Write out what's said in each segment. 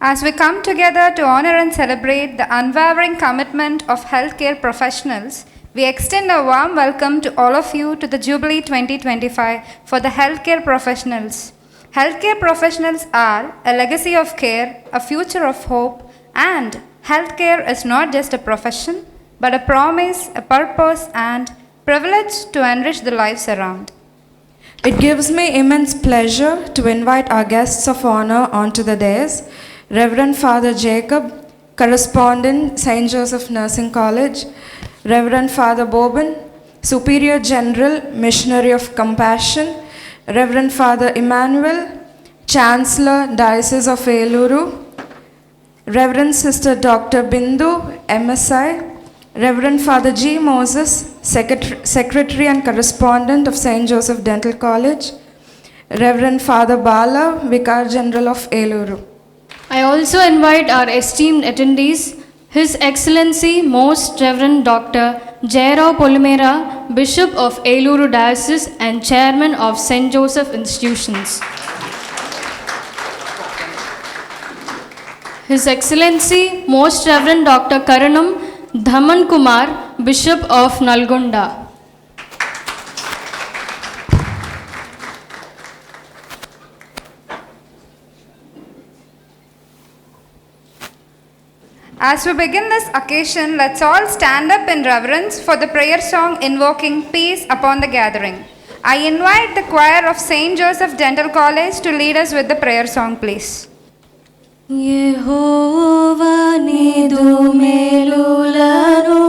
As we come together to honor and celebrate the unwavering commitment of healthcare professionals, we extend a warm welcome to all of you to the Jubilee 2025 for the healthcare professionals. Healthcare professionals are a legacy of care, a future of hope, and healthcare is not just a profession, but a promise, a purpose, and privilege to enrich the lives around. It gives me immense pleasure to invite our guests of honor onto the dais, Reverend Father Jacob, correspondent, St. Joseph Nursing College, Reverend Father Boban, Superior General, Missionary of Compassion, Reverend Father Emmanuel, Chancellor, Diocese of Eluru, Reverend Sister Dr. Bindu, MSI, Reverend Father G. Moses, Secretary and Correspondent of St. Joseph Dental College, Reverend Father Bala, Vicar General of Eluru. I also invite our esteemed attendees, His Excellency Most Reverend Dr. Jairao Polimera, Bishop of Eluru Diocese and Chairman of St. Joseph Institutions. His Excellency Most Reverend Dr. Karanam Dhaman Kumar, Bishop of Nalgonda. As we begin this occasion, let's all stand up in reverence for the prayer song invoking peace upon the gathering. I invite the choir of St. Joseph Dental College to lead us with the prayer song, please. యెహోవా నీదు మేలులను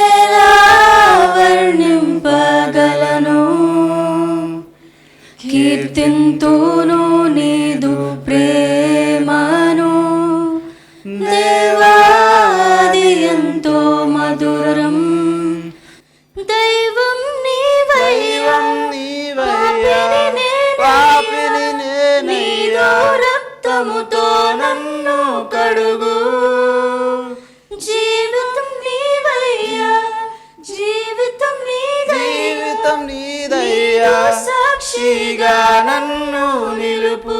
ఎలా వర్ణింపగలను కీర్తింతును నీదు ప్రేమను దేవాది ఎంతో మధురం దైవం నీవయ్యా పాపిని నీదో రక్తముతో నన్ను కడుగు జీవితం నీవయ్యా జీవితం నీదయ్యా సాక్షిగా నన్ను నిలుపు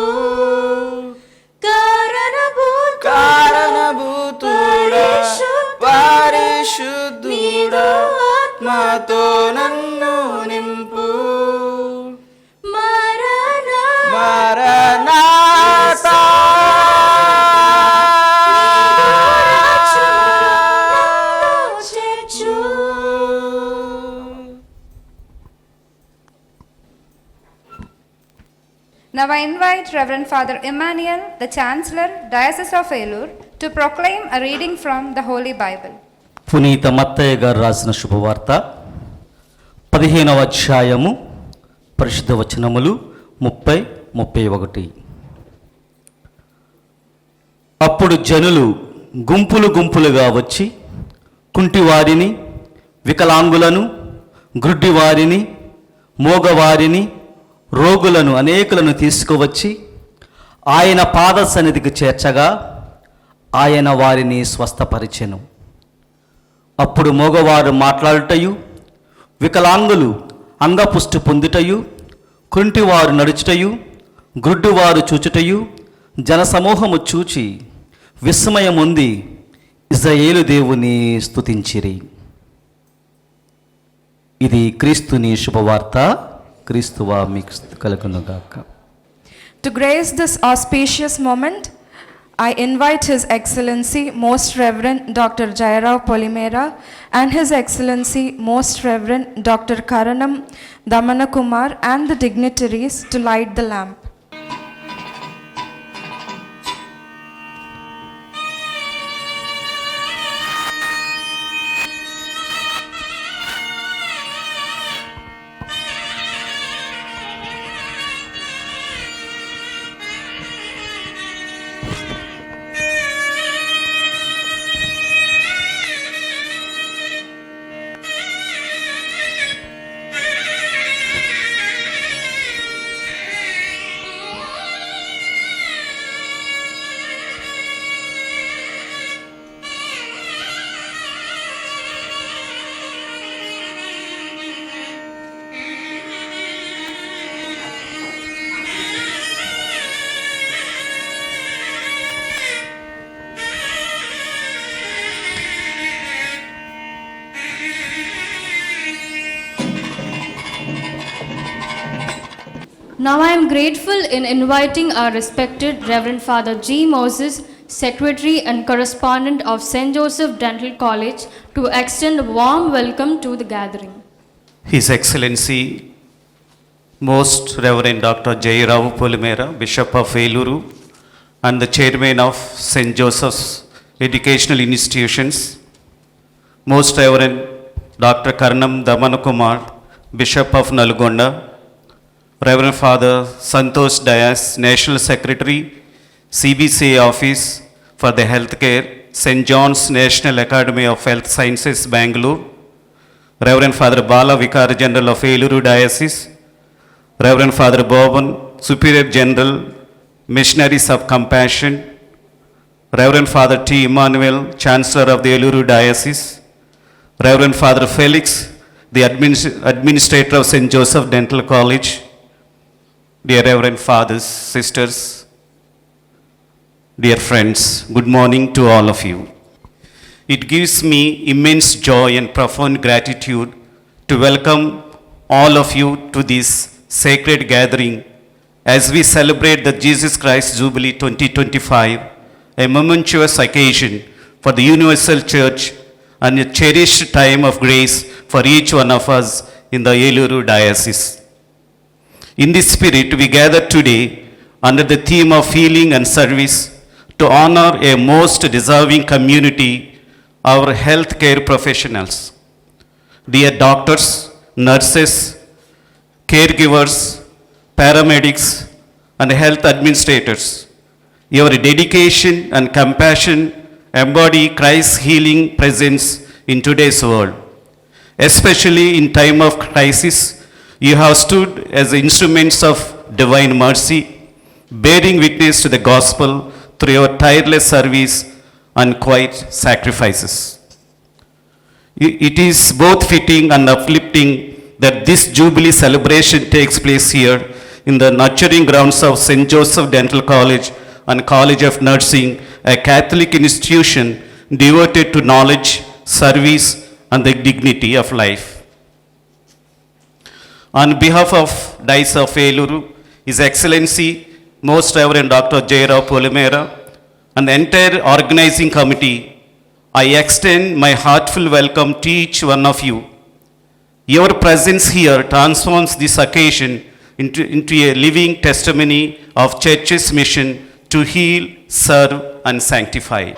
కారణభూతుడా పరిశుద్ధుడా ఆత్మతో నన్ను నింపు మరణాతా Now I invite Reverend Father Emmanuel, the Chancellor, Diocese of Elur, to proclaim a reading from the Holy Bible. పునీత మత్తయ్య గారు రాసిన శుభవార్త 15వ అధ్యాయము పరిశుద్ధ వచనములు 30-31. అప్పుడు జనులు గుంపులు గుంపులుగా వచ్చి కుంటివారిని, వికలాంగులను, గ్రుడ్డివారిని, మోగవారిని, రోగులను అనేకులను తీసుకువచ్చి ఆయన పాద సన్నిధికి చేర్చగా ఆయన వారిని స్వస్థపరిచెను. అప్పుడు మోగవారు మాట్లాడుటయు, వికలాంగులు అంగపుష్టి పొందుటయు, కుంటివారు నడుచుటయు, గ్రుడ్డివారు చూచుటయు జనసమూహము చూచి విస్మయముంది ఇశ్రాయేలు దేవుని స్తుతించిరి. ఇది క్రీస్తుని శుభవార్త. క్రీస్తువా మీకు కలుగునుగాక. To grace this auspicious moment, I invite His Excellency Most Reverend Dr. Jairao Polimera and His Excellency Most Reverend Dr. Karanam Damanakumar and the dignitaries to light the lamp. Now I am grateful in inviting our respected Reverend Father G. Moses, Secretary and Correspondent of St. Joseph Dental College, to extend a warm welcome to the gathering. His Excellency, Most Reverend Dr. J. Rao Polimera, Bishop of Eluru, and the Chairman of St. Joseph's Educational Institutions, Most Reverend Dr. Karnam Damanakumar, Bishop of Nalgonda, Reverend Father Santosh Dayas, National Secretary, CBCA Office for the Healthcare, St. John's National Academy of Health Sciences, Bangalore, Reverend Father Bala, Vicar General of Eluru Diocese, Reverend Father Boban, Superior General, Missionaries of Compassion, Reverend Father T. Emmanuel, Chancellor of the Eluru Diocese, Reverend Father Felix, the Administrator of St. Joseph Dental College, dear Reverend Fathers, Sisters, dear friends, good morning to all of you. It gives me immense joy and profound gratitude to welcome all of you to this sacred gathering as we celebrate the Jesus Christ Jubilee 2025, a momentous occasion for the Universal Church and a cherished time of grace for each one of us in the Eluru Diocese. In this spirit, we gather today under the theme of healing and service to honor a most deserving community, our healthcare professionals. Dear doctors, nurses, caregivers, paramedics, and health administrators, your dedication and compassion embody Christ's healing presence in today's world. Especially in time of crisis, you have stood as instruments of divine mercy, bearing witness to the gospel through your tireless service and quiet sacrifices. It is both fitting and uplifting that this Jubilee celebration takes place here in the nurturing grounds of St. Joseph Dental College and College of Nursing, a Catholic institution devoted to knowledge, service, and the dignity of life. On behalf of Diocese of Eluru, His Excellency, Most Reverend Dr. J. Rao Polimera, and the entire organizing committee, I extend my heartfelt welcome to each one of you. Your presence here transforms this occasion into a living testimony of Church's mission to heal, serve, and sanctify.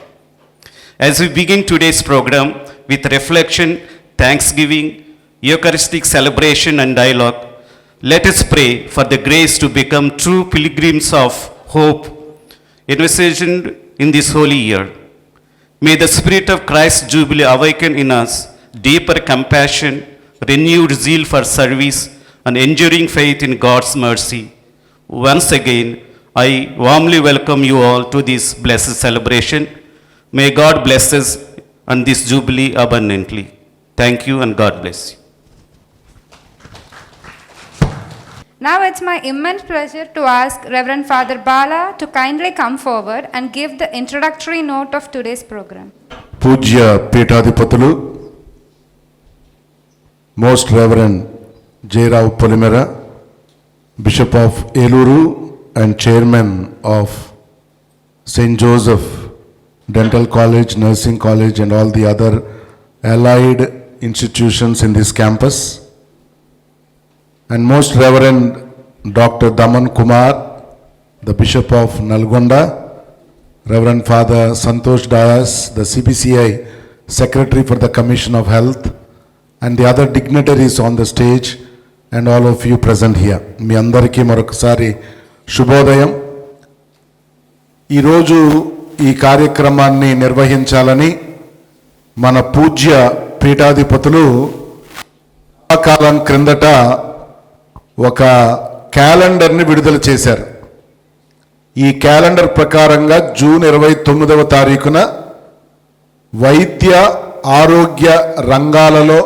As we begin today's program with reflection, thanksgiving, Eucharistic celebration, and dialogue, let us pray for the grace to become true pilgrims of hope envisioned in this holy year. May the Spirit of Christ's Jubilee awaken in us deeper compassion, renewed zeal for service, and enduring faith in God's mercy. Once again, I warmly welcome you all to this blessed celebration. May God bless us and this Jubilee abundantly. Thank you and God bless you. Now it's my immense pleasure to ask Reverend Father Bala to kindly come forward and give the introductory note of today's program. పూజ్య పీఠాధిపతులు most reverend J Rao Polimera, bishop of Eluru and chairman of Saint Joseph dental college, nursing college and all the other allied institutions in this campus, and Most Reverend Dr. Daman Kumar, the Bishop of Nalgonda, Reverend Father Santosh Dayas, the CBCI Secretary for the Commission of Health, and the other dignitaries on the stage, and all of you present here. మీ అందరికీ మరొకసారి శుభోదయం. ఈరోజు ఈ కార్యక్రమాన్ని నిర్వహించాలని మన పూజ్య పీఠాధిపతులు కాలం క్రిందట ఒక క్యాలెండర్ని విడుదల చేశారు. ఈ క్యాలెండర్ ప్రకారంగా జూన్ 29వ తారీఖున వైద్య ఆరోగ్య రంగాలలో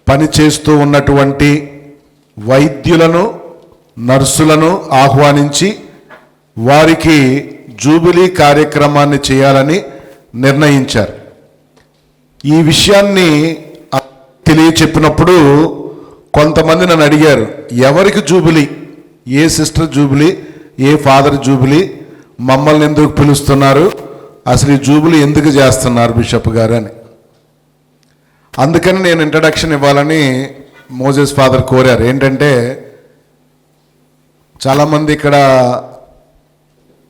పనిచేస్తూ ఉన్నటువంటి వైద్యులను, నర్సులను ఆహ్వానించి వారికి జూబిలీ కార్యక్రమాన్ని చేయాలని నిర్ణయించారు. ఈ విషయాన్ని తెలియచెప్పినప్పుడు కొంతమంది నన్ను అడిగారు, ఎవరికి జూబిలీ, ఏ సిస్టర్ జూబిలీ, ఏ ఫాదర్ జూబిలీ, మమ్మల్ని ఎందుకు పిలుస్తున్నారు, అసలు ఈ జూబిలీ ఎందుకు చేస్తున్నారు బిషప్ గారు అని. అందుకని నేను ఇంట్రడక్షన్ ఇవ్వాలని మోజెస్ ఫాదర్ కోరారు. ఏంటంటే చాలామంది ఇక్కడ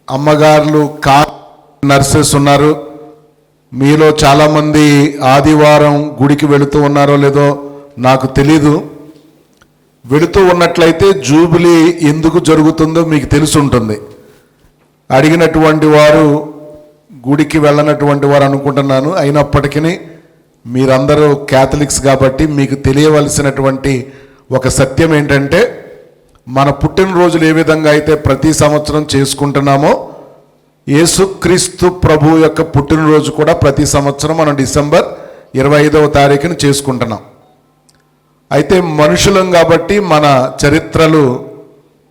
అమ్మగారులు నర్సెస్ ఉన్నారు. మీలో చాలామంది ఆదివారం గుడికి వెళుతూ ఉన్నారో లేదో నాకు తెలీదు. వెళుతూ ఉన్నట్లయితే జూబిలీ ఎందుకు జరుగుతుందో మీకు తెలిసి ఉంటుంది. అడిగినటువంటి వారు గుడికి వెళ్ళనటువంటి వారు అనుకుంటున్నాను. అయినప్పటికీ మీరందరూ క్యాథలిక్స్ కాబట్టి మీకు తెలియవలసినటువంటి ఒక సత్యం ఏంటంటే, మన పుట్టినరోజులు ఏ విధంగా అయితే ప్రతి సంవత్సరం చేసుకుంటున్నామో, యేసుక్రీస్తు ప్రభు యొక్క పుట్టినరోజు కూడా ప్రతి సంవత్సరం మనం డిసెంబర్ 25వ తారీఖున చేసుకుంటున్నాం. అయితే మనుషులం కాబట్టి మన చరిత్రలు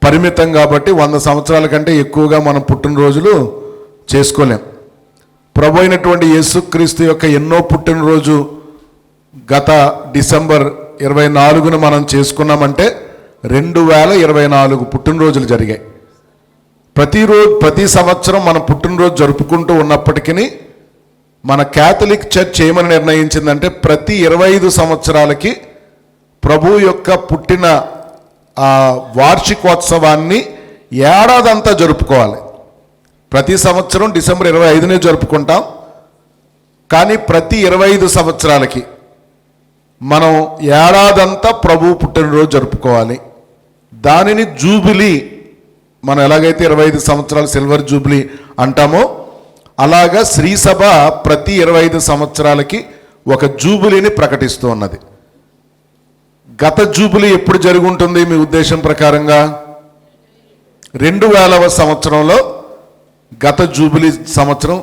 పరిమితం కాబట్టి 100 సంవత్సరాల కంటే ఎక్కువగా మనం పుట్టినరోజులు చేసుకోలేం. ప్రభు అయినటువంటి యేసుక్రీస్తు యొక్క ఎన్నో పుట్టినరోజు గత డిసెంబర్ 24న మనం చేసుకున్నామంటే 2024 పుట్టినరోజులు జరిగాయి. ప్రతి సంవత్సరం మన పుట్టినరోజు జరుపుకుంటూ ఉన్నప్పటికీ మన క్యాథలిక్ చర్చ్ ఏమని నిర్ణయించిందంటే, ప్రతి 25 సంవత్సరాలకి ప్రభు యొక్క పుట్టిన వార్షికోత్సవాన్ని ఏడాదంతా జరుపుకోవాలి. ప్రతి సంవత్సరం డిసెంబర్ 25నే జరుపుకుంటాం, కానీ ప్రతి 25 సంవత్సరాలకి మనం ఏడాదంతా ప్రభు పుట్టినరోజు జరుపుకోవాలి. దానిని జూబిలీ, మనం ఎలాగైతే 25 సంవత్సరాలు సిల్వర్ జూబిలీ అంటామో అలాగా శ్రీసభ ప్రతి 25 సంవత్సరాలకి ఒక జూబిలీని ప్రకటిస్తూ ఉన్నది. గత జూబిలీ ఎప్పుడు జరిగి ఉంటుంది మీ ఉద్దేశం ప్రకారంగా? 2000వ సంవత్సరంలో గత జూబిలీ సంవత్సరం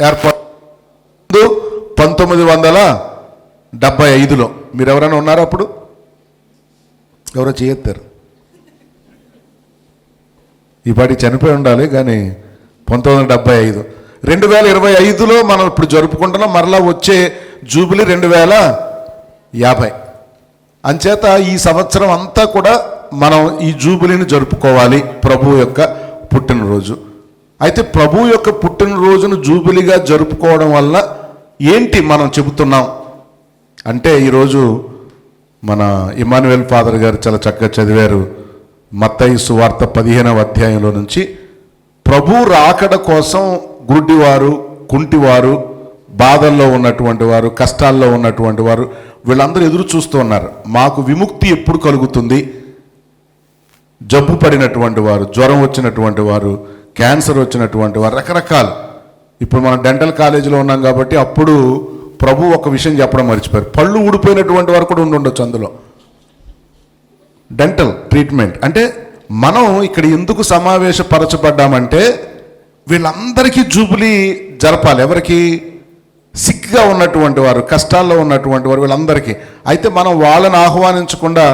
ఏర్పాటు 1975లో. మీరు ఎవరైనా ఉన్నారా అప్పుడు? ఎవరో చేయొత్తారు. ఈ పాటి చనిపోయి ఉండాలి, కానీ 1975. 2025లో మనం ఇప్పుడు జరుపుకుంటున్నాం. మరలా వచ్చే జూబిలీ 2050. అంచేత ఈ సంవత్సరం అంతా కూడా మనం ఈ జూబిలీని జరుపుకోవాలి, ప్రభు యొక్క పుట్టినరోజు. అయితే ప్రభు యొక్క పుట్టినరోజును జూబిలీగా జరుపుకోవడం వల్ల ఏంటి మనం చెబుతున్నాం అంటే, ఈరోజు మన ఇమానుయేల్ ఫాదర్ గారు చాలా చక్కగా చదివారు. మత్తయి సువార్త 15వ అధ్యాయంలో నుంచి ప్రభు రాకడ కోసం గుడ్డివారు, కుంటివారు, బాధల్లో ఉన్నటువంటి వారు, కష్టాల్లో ఉన్నటువంటి వారు వీళ్ళందరూ ఎదురు చూస్తూ ఉన్నారు. మాకు విముక్తి ఎప్పుడు కలుగుతుంది? జబ్బు పడినటువంటి వారు, జ్వరం వచ్చినటువంటి వారు, క్యాన్సర్ వచ్చినటువంటి వారు, రకరకాలు. ఇప్పుడు మనం డెంటల్ కాలేజీలో ఉన్నాం కాబట్టి అప్పుడు ప్రభు ఒక విషయం చెప్పడం మర్చిపోయారు. పళ్ళు ఊడిపోయినటువంటి వారు కూడా ఉండొచ్చు అందులో. డెంటల్ ట్రీట్మెంట్ అంటే మనం ఇక్కడ ఎందుకు సమావేశపరచబడ్డామంటే, వీళ్ళందరికీ జూబిలీ జరపాలి. ఎవరికి? సిక్గా ఉన్నటువంటి వారు, కష్టాల్లో ఉన్నటువంటి వారు, వీళ్ళందరికీ. అయితే మనం వాళ్ళని ఆహ్వానించకుండా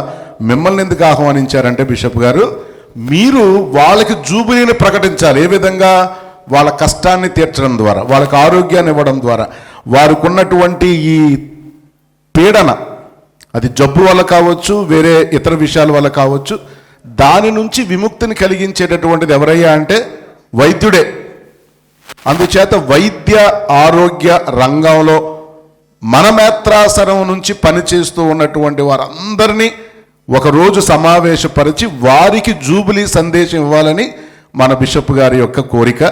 మిమ్మల్ని ఎందుకు ఆహ్వానించారంటే బిషప్ గారు, మీరు వాళ్ళకి జూబిలీని ప్రకటించాలి. ఏ విధంగా? వాళ్ళ కష్టాన్ని తీర్చడం ద్వారా, వాళ్ళకి ఆరోగ్యాన్ని ఇవ్వడం ద్వారా, వారికి ఉన్నటువంటి ఈ పీడన, అది జబ్బు వల్ల కావచ్చు, వేరే ఇతర విషయాల వల్ల కావచ్చు, దాని నుంచి విముక్తిని కలిగించేటటువంటిది ఎవరయ్యా అంటే వైద్యుడే. అందుచేత వైద్య ఆరోగ్య రంగంలో మనమేత్రాసనం నుంచి పనిచేస్తూ ఉన్నటువంటి వారందరినీ ఒకరోజు సమావేశపరిచి వారికి జూబిలీ సందేశం ఇవ్వాలని మన బిషప్ గారి యొక్క కోరిక.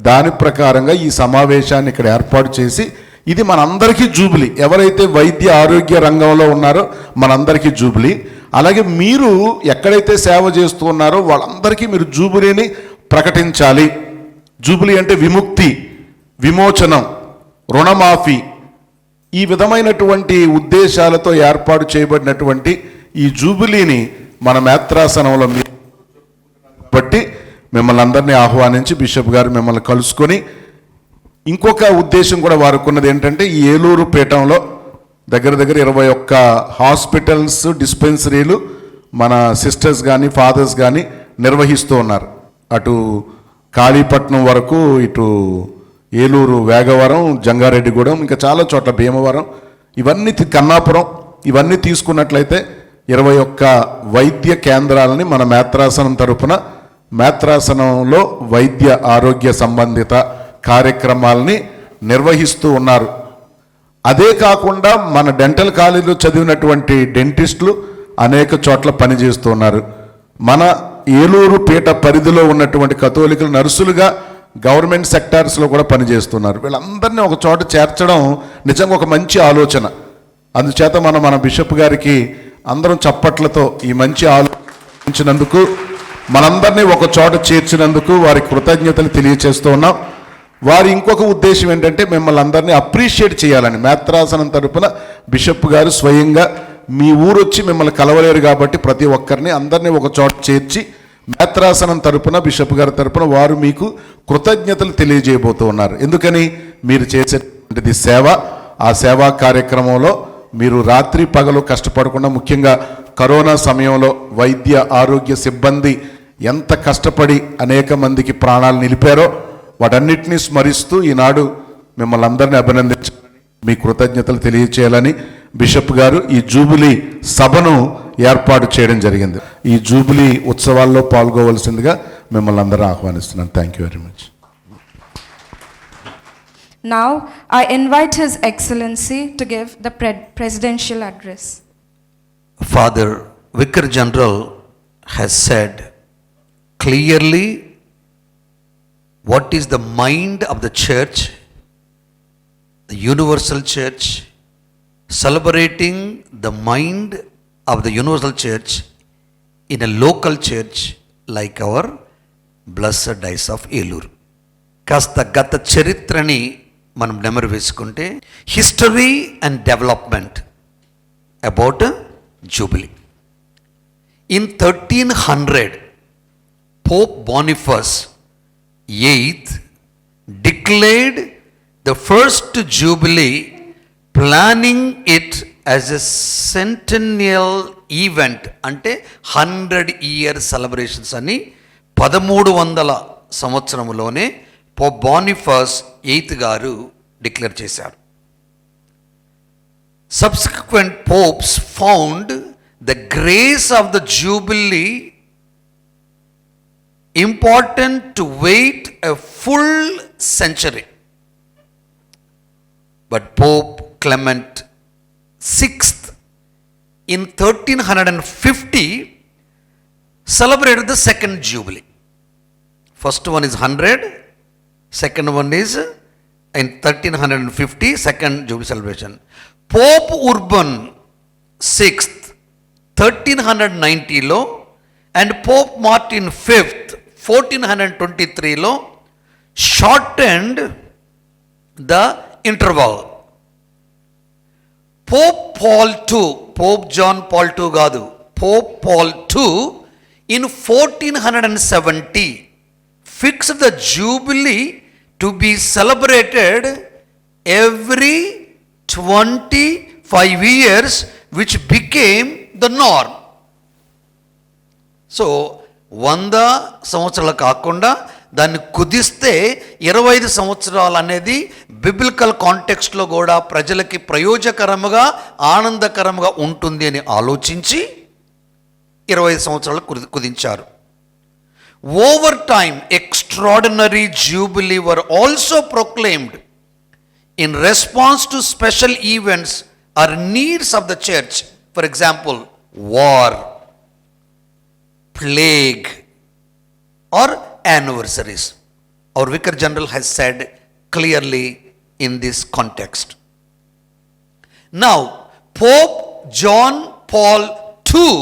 దాని ప్రకారంగా ఈ సమావేశాన్ని ఇక్కడ ఏర్పాటు చేసి, ఇది మనందరికీ జూబిలీ. ఎవరైతే వైద్య ఆరోగ్య రంగంలో ఉన్నారో మనందరికీ జూబిలీ. అలాగే మీరు ఎక్కడైతే సేవ చేస్తూ ఉన్నారో వాళ్ళందరికీ మీరు జూబిలీని ప్రకటించాలి. జూబిలీ అంటే విముక్తి, విమోచనం, రుణమాఫీ, ఈ విధమైనటువంటి ఉద్దేశాలతో ఏర్పాటు చేయబడినటువంటి ఈ జూబిలీని మన మేత్రాసనంలో బట్టి మిమ్మల్ని అందరినీ ఆహ్వానించి బిషప్ గారు మిమ్మల్ని కలుసుకొని, ఇంకొక ఉద్దేశం కూడా వారికి ఉన్నది ఏంటంటే, ఈ ఏలూరు పీఠంలో దగ్గర 21 హాస్పిటల్స్, డిస్పెన్సరీలు మన సిస్టర్స్ కానీ ఫాదర్స్ కానీ నిర్వహిస్తూ ఉన్నారు. అటు కాళీపట్నం వరకు, ఇటు ఏలూరు, వేగవరం, జంగారెడ్డిగూడెం, ఇంకా చాలా చోట్ల భీమవరం, ఇవన్నీ కన్నాపురం, ఇవన్నీ తీసుకున్నట్లయితే 21 వైద్య కేంద్రాలని మన మేత్రాసనం తరపున మేత్రాసనంలో వైద్య ఆరోగ్య సంబంధిత కార్యక్రమాలని నిర్వహిస్తూ ఉన్నారు. అదే కాకుండా మన డెంటల్ కాలేజీలో చదివినటువంటి డెంటిస్టులు అనేక చోట్ల పనిచేస్తూ ఉన్నారు. మన ఏలూరు పీఠ పరిధిలో ఉన్నటువంటి కథోలికల నర్సులుగా గవర్నమెంట్ సెక్టార్స్లో కూడా పనిచేస్తున్నారు. వీళ్ళందరినీ ఒక చోట చేర్చడం నిజంగా ఒక మంచి ఆలోచన. అందుచేత మన బిషప్ గారికి అందరం చప్పట్లతో ఈ మంచి ఆలోచించినందుకు, మనందరినీ ఒక చోట చేర్చినందుకు వారి కృతజ్ఞతలు తెలియచేస్తూ ఉన్నాం. వారి ఇంకొక ఉద్దేశం ఏంటంటే మిమ్మల్ని అందరినీ అప్రిషియేట్ చేయాలని. మేత్రాసనం తరపున బిషప్ గారు స్వయంగా మీ ఊరు వచ్చి మిమ్మల్ని కలవలేరు కాబట్టి ప్రతి ఒక్కరిని అందరినీ ఒక చోట చేర్చి మేత్రాసనం తరపున బిషప్ గారి తరపున వారు మీకు కృతజ్ఞతలు తెలియజేయబోతూ ఉన్నారు. ఎందుకని మీరు చేసేటువంటిది సేవ. ఆ సేవా కార్యక్రమంలో మీరు రాత్రి పగలు కష్టపడకుండా, ముఖ్యంగా కరోనా సమయంలో వైద్య ఆరోగ్య సిబ్బంది ఎంత కష్టపడి అనేక మందికి ప్రాణాలు నిలిపారో వాటన్నిటినీ స్మరిస్తూ ఈనాడు మిమ్మల్ని అందరినీ అభినందించాలని, మీ కృతజ్ఞతలు తెలియచేయాలని బిషప్ గారు ఈ జూబిలీ సభను ఏర్పాటు చేయడం జరిగింది. ఈ జూబిలీ ఉత్సవాల్లో పాల్గొవలసిందిగా మిమ్మల్ని అందరూ ఆహ్వానిస్తున్నాను. Thank you very much. Now, I invite His Excellency to give the presidential address. Father Vicar General has said clearly what is the mind of the church, the universal church, celebrating the mind of the universal church in a local church like our Blessed Diocese of Eluru. కాస్త గత చరిత్రని మనం నెమరు వేసుకుంటే history and development about jubilee. In 1300 Pope Boniface VIII declared the first jubilee, planning it as a centennial event, అంటే 100-year celebrations అని 1300 సంవత్సరంలోనే Pope బానిఫాస్ VIII గారు డిక్లేర్ చేశారు. Subsequent popes found the grace of the jubilee important to wait a full century. But Pope Clement VI in 1350 celebrated the second jubilee. First one is 100, second one is in 1350, second jubilee celebration. Pope Urban VI 1390 లో and Pope Martin V 1423 లో shortened the interval. Pope Paul II, Pope John Paul II కాదు, Pope Paul II in 1470 fixed the jubilee to be celebrated every 25 years, which became the norm. So 100 సంవత్సరాలు కాకుండా దాన్ని కుదిస్తే 25 సంవత్సరాలు అనేది biblical కాంటెక్స్ట్లో కూడా ప్రజలకి ప్రయోజకరముగా ఆనందకరముగా ఉంటుంది అని ఆలోచించి 25 సంవత్సరాలు కుదించారు. Over time, extraordinary jubilee were also proclaimed in response to special events or needs of the church. For example, war, plague, or anniversaries. Our Vicar General has said clearly in this context. Now, Pope John Paul II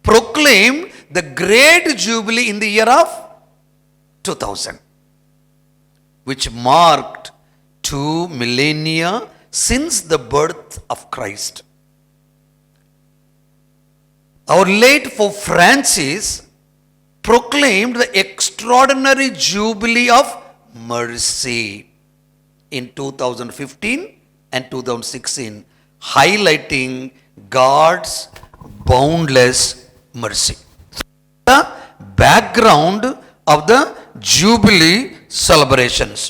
proclaimed the great jubilee in the year of 2000, which marked 2 millennia since the birth of Christ. Our late Pope Francis proclaimed the extraordinary jubilee of mercy in 2015 and 2016, highlighting God's boundless mercy. The background of the Jubilee celebrations.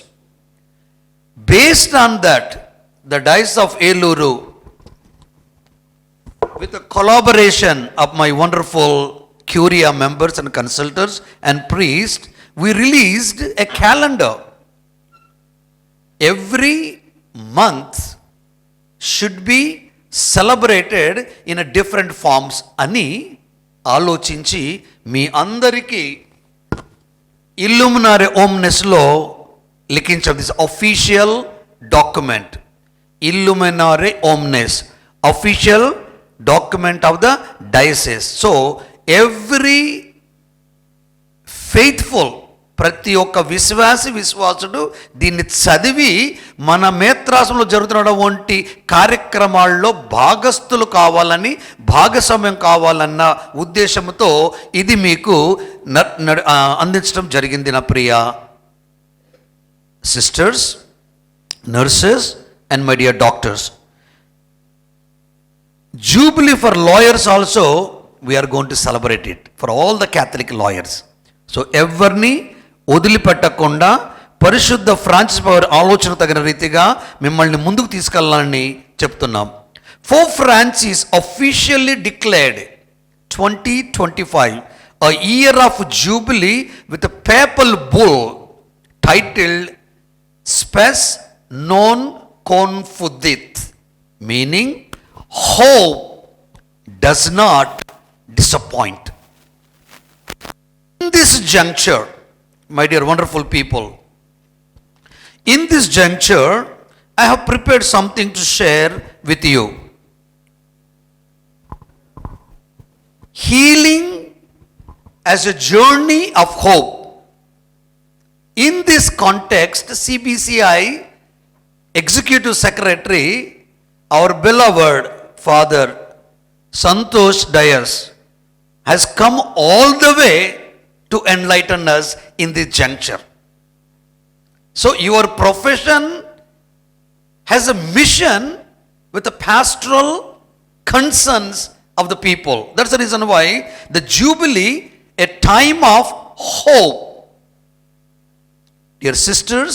Based on that, the Diocese of Eluru, with the collaboration of my wonderful Curia members and consultants and priests, we released a calendar. Every month should be celebrated in a different forms అని ఆలోచించి మీ అందరికీ Illuminare ఓమ్నెస్లో లిఖించాం. This official document, Illuminare Omnes, official document of the diocese. So every faithful, ప్రతి ఒక్క విశ్వాసుడు దీన్ని చదివి మన మేత్రాసంలో జరుగుతున్నటువంటి కార్యక్రమాల్లో భాగస్థులు కావాలని, భాగస్వామ్యం కావాలన్న ఉద్దేశంతో ఇది మీకు అందించడం జరిగింది. నా ప్రియ sisters, nurses and my dear doctors. Jubilee for lawyers also, we are going to celebrate it for all the Catholic lawyers. So ఎవరిని వదిలిపెట్టకుండా పరిశుద్ధ ఫ్రాన్సిస్ పవర్ ఆలోచన తగిన రీతిగా మిమ్మల్ని ముందుకు తీసుకెళ్ళాలని చెప్తున్నాం. Pope Francis officially declared 2025 a year of jubilee with a papal bull titled Spes non confudit, meaning hope does not disappoint. In this juncture, my dear wonderful people, in this juncture, I have prepared something to share with you. Healing as a journey of hope. In this context, CBCI Executive Secretary, our beloved Father Santosh Dyers, has come all the way to enlighten us in this juncture. So your profession has a mission with the pastoral concerns of the people. That's the reason why the Jubilee, a time of hope. Dear sisters,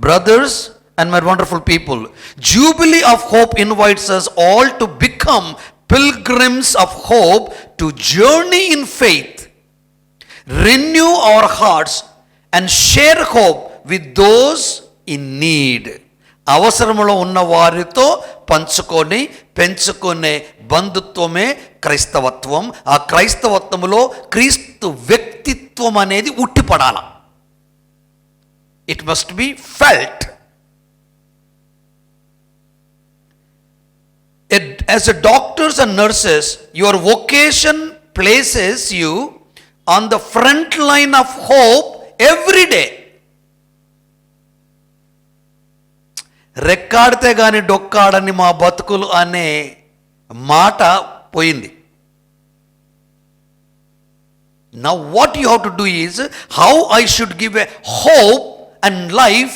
brothers, and my wonderful people, Jubilee of Hope invites us all to become pilgrims of hope, to journey in faith, renew our hearts and share hope with those in need. అవసరములో ఉన్న వారితో పంచుకొని పెంచుకునే బంధుత్వమే క్రైస్తవత్వం. ఆ క్రైస్తవత్వములో క్రీస్తు వ్యక్తిత్వం అనేది ఉట్టిపడాల. It must be felt. As a doctors and nurses, your vocation places you on the front line of hope every day. రెక్కాడితే గాని డొక్కాడని మా బతుకులు అనే మాట పోయింది. Now what you have to do is, how I should give a hope and life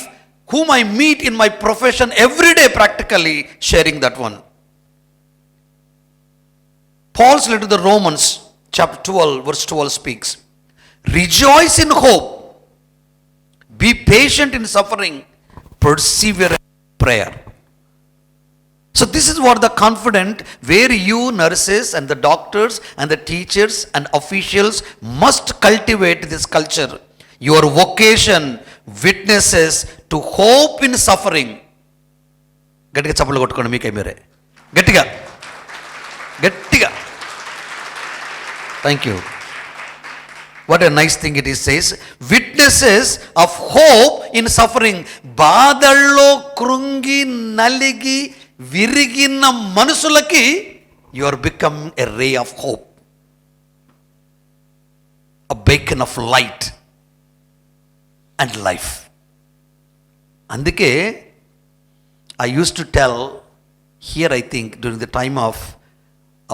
whom I meet in my profession every day, practically sharing that one. Paul's letter to the Romans, chapter 12, verse 12 speaks, rejoice in hope, be patient in suffering, persevere in prayer. So this is what the confident, where you nurses and the doctors and the teachers and officials must cultivate this culture. Your vocation witnesses to hope in suffering. గట్టిగా చప్పట్లు కొట్టుకోండి మీకే మీరే. గట్టిగా గట్టిగా. Thank you. What a nice thing it is, says, witnesses of hope in suffering. బాధల్లో కృంగి నలిగి విరిగిన మనుషులకి you are become a ray of hope, a beacon of light and life. అందుకే I used to tell here, I think during the time of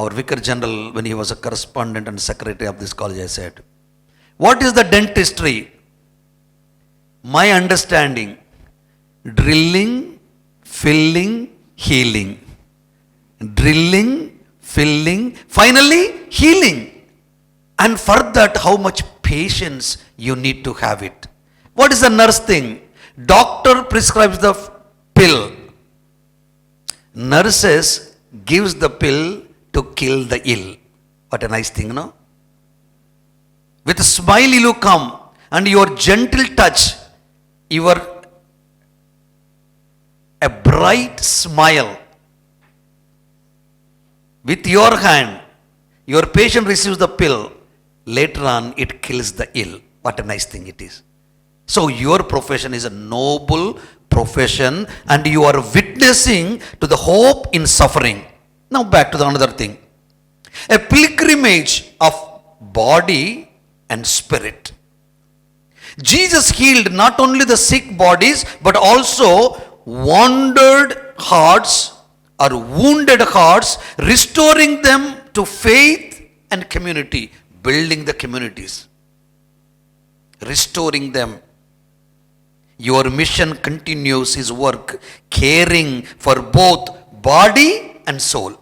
our Vicar General, when he was a correspondent and secretary of this college, I said, what is the dentistry? My understanding, drilling, filling, healing. Drilling, filling, finally healing. And for that, how much patience you need to have it. What is the nurse thing? Doctor prescribes the pill. Nurses gives the pill to kill the ill. What a nice thing, no? With a smile you come, and your gentle touch, your a bright smile. With your hand, your patient receives the pill. Later on, it kills the ill. What a nice thing it is. So your profession is a noble profession, and you are witnessing to the hope in suffering. Now back to the another thing. A pilgrimage of body and spirit. Jesus healed not only the sick bodies, but also wandered hearts or wounded hearts, restoring them to faith and community, building the communities, restoring them. Your mission continues his work, caring for both body and soul.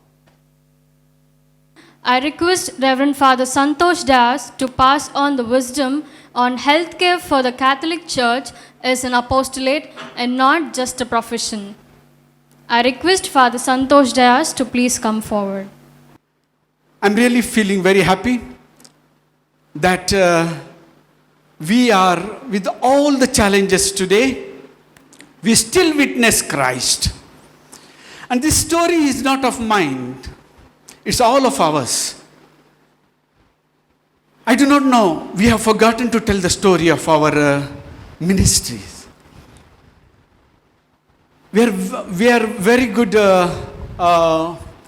I request Reverend Father Santosh Das to pass on the wisdom on healthcare for the Catholic Church as an apostolate and not just a profession. I request Father Santosh Das to please come forward. I'm really feeling very happy that we are, with all the challenges today, we still witness Christ. And this story is not of mine, it's all of ours. I do not know, we have forgotten to tell the story of our ministries. We are very good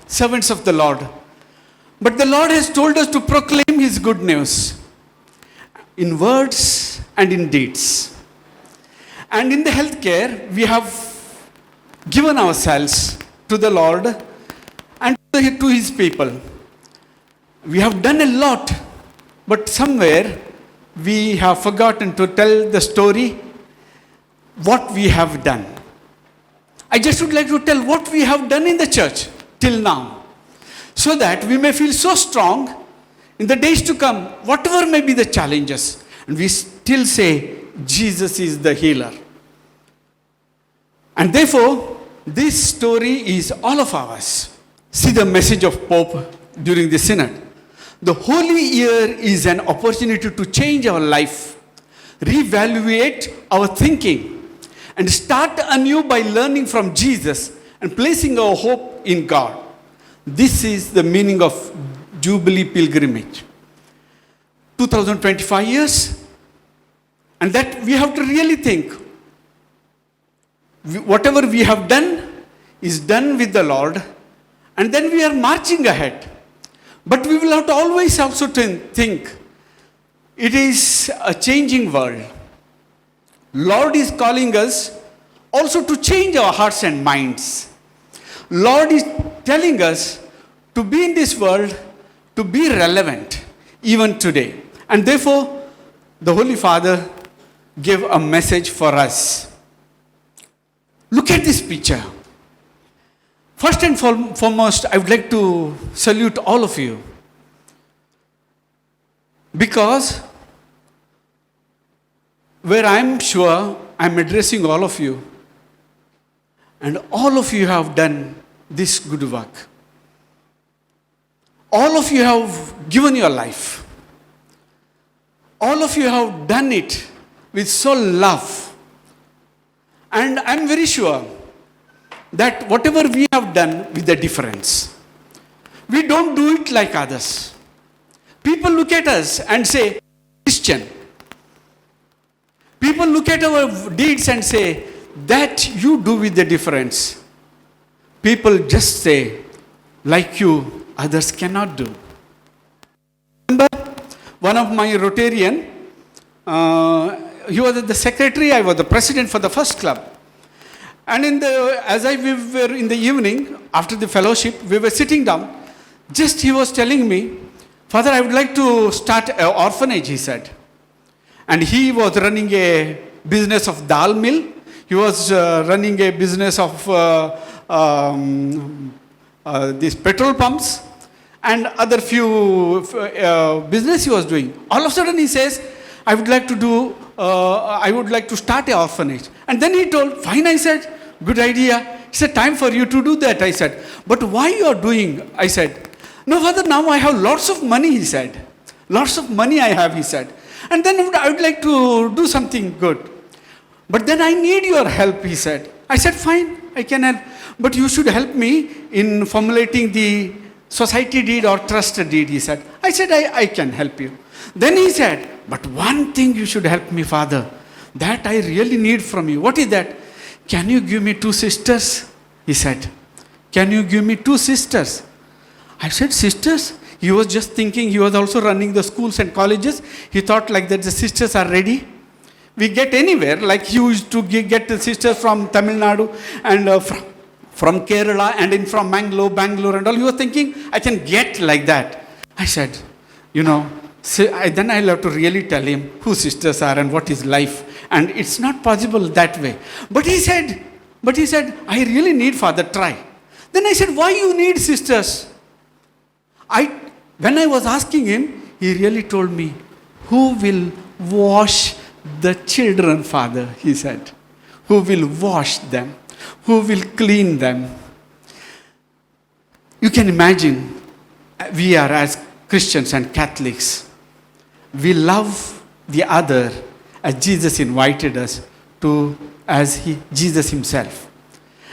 servants of the Lord. But the Lord has told us to proclaim His good news in words and in deeds. And in the healthcare, we have given ourselves to the Lord and to His people. We have done a lot, but somewhere we have forgotten to tell the story, what we have done. I just would like to tell what we have done in the church till now, so that we may feel so strong in the days to come, whatever may be the challenges, and we still say, Jesus is the healer. And therefore, this story is all of ours. See the message of Pope during the synod. The Holy Year is an opportunity to change our life, reevaluate our thinking, and start anew by learning from Jesus and placing our hope in God. This is the meaning of Jubilee Pilgrimage. 2025 years, and that we have to really think. Whatever we have done is done with the Lord, and then we are marching ahead. But we will have to always also think, it is a changing world. Lord is calling us also to change our hearts and minds. Lord is telling us to be in this world, to be relevant even today. And therefore, the Holy Father gave a message for us. Look at this picture. First and foremost, I would like to salute all of you, because where I'm sure I'm addressing all of you, and all of you have done this good work. All of you have given your life. All of you have done it with so love. And I'm very sure that whatever we have done with a difference, we don't do it like others. People look at us and say, Christian. People look at our deeds and say, that you do with the difference. People just say, like you, others cannot do. Remember, one of my Rotarian, he was the secretary, I was the president for the first club. And as we were in the evening, after the fellowship, we were sitting down. Just he was telling me, Father, I would like to start an orphanage, he said. And he was running a business of dal mill. He was running a business of these petrol pumps and other few business he was doing. All of a sudden he says, I would like to start an orphanage. And then he told, fine, I said, good idea. He said, time for you to do that, I said. But why you are doing? I said, No, Father, now I have lots of money, he said. Lots of money I have, he said. And then I would like to do something good. But then I need your help, he said. I said, fine, I can help. But you should help me in formulating the society deed or trust deed, he said. I said, I can help you. Then he said, but one thing you should help me, Father. That I really need from you. What is that? Can you give me 2 sisters? He said. Can you give me 2 sisters? I said, sisters? He was just thinking, he was also running the schools and colleges. He thought like that the sisters are ready. We get anywhere, like he used to get the sisters from Tamil Nadu and from Kerala and from Bangalore and all. He was thinking, I can get like that. I said, then I'll have to really tell him who sisters are and what is life. And it's not possible that way. But he said, I really need, Father, try. Then I said, why you need sisters? When I was asking him, he really told me, who will wash the children, Father, he said. Who will wash them? Who will clean them? You can imagine, we are as Christians and Catholics, we love the other as Jesus invited us to, Jesus himself.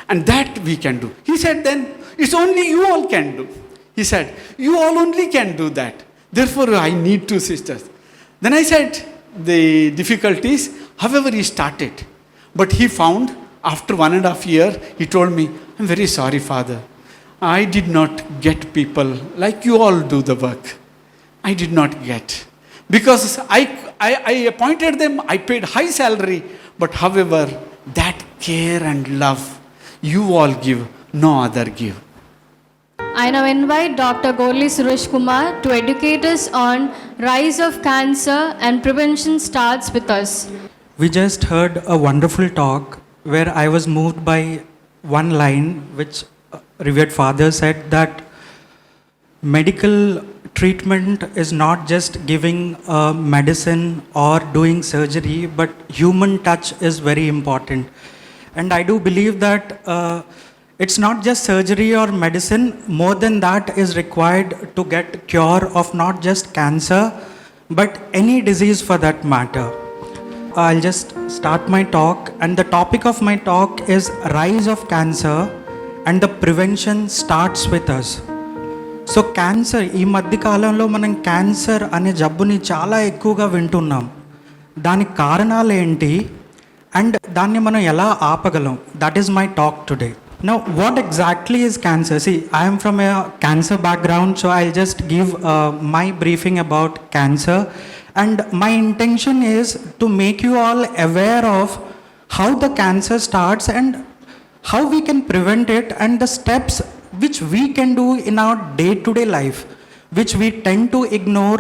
And that we can do. He said then, it's only you all can do. He said, you all only can do that. Therefore, I need 2 sisters. Then I said, the difficulties, however he started. But he found, after 1.5 years, he told me, I'm very sorry, Father. I did not get people like you all do the work. I did not get. Because I appointed them, I paid high salary. But however, that care and love you all give, no other give. I now invite Dr. Gorli Suresh Kumar to educate us on rise of cancer and prevention starts with us. We just heard a wonderful talk where I was moved by one line which revered father said that medical treatment is not just giving medicine or doing surgery, but human touch is very important. And I do believe that it's not just surgery or medicine, more than that is required to get cure of not just cancer, but any disease for that matter. I'll just start my talk, and the topic of my talk is rise of cancer and the prevention starts with us. So cancer ఈ మధ్య కాలంలో మనం cancer అనే జబ్బుని చాలా ఎక్కువగా వింటున్నాం. దానికి కారణాలు ఏంటి అండ్ దాన్ని మనం ఎలా ఆపగలం? That is my talk today. Now, what exactly is cancer? See, I am from a cancer background, so I'll just give my briefing about cancer. And my intention is to make you all aware of how the cancer starts and how we can prevent it and the steps which we can do in our day-to-day life, which we tend to ignore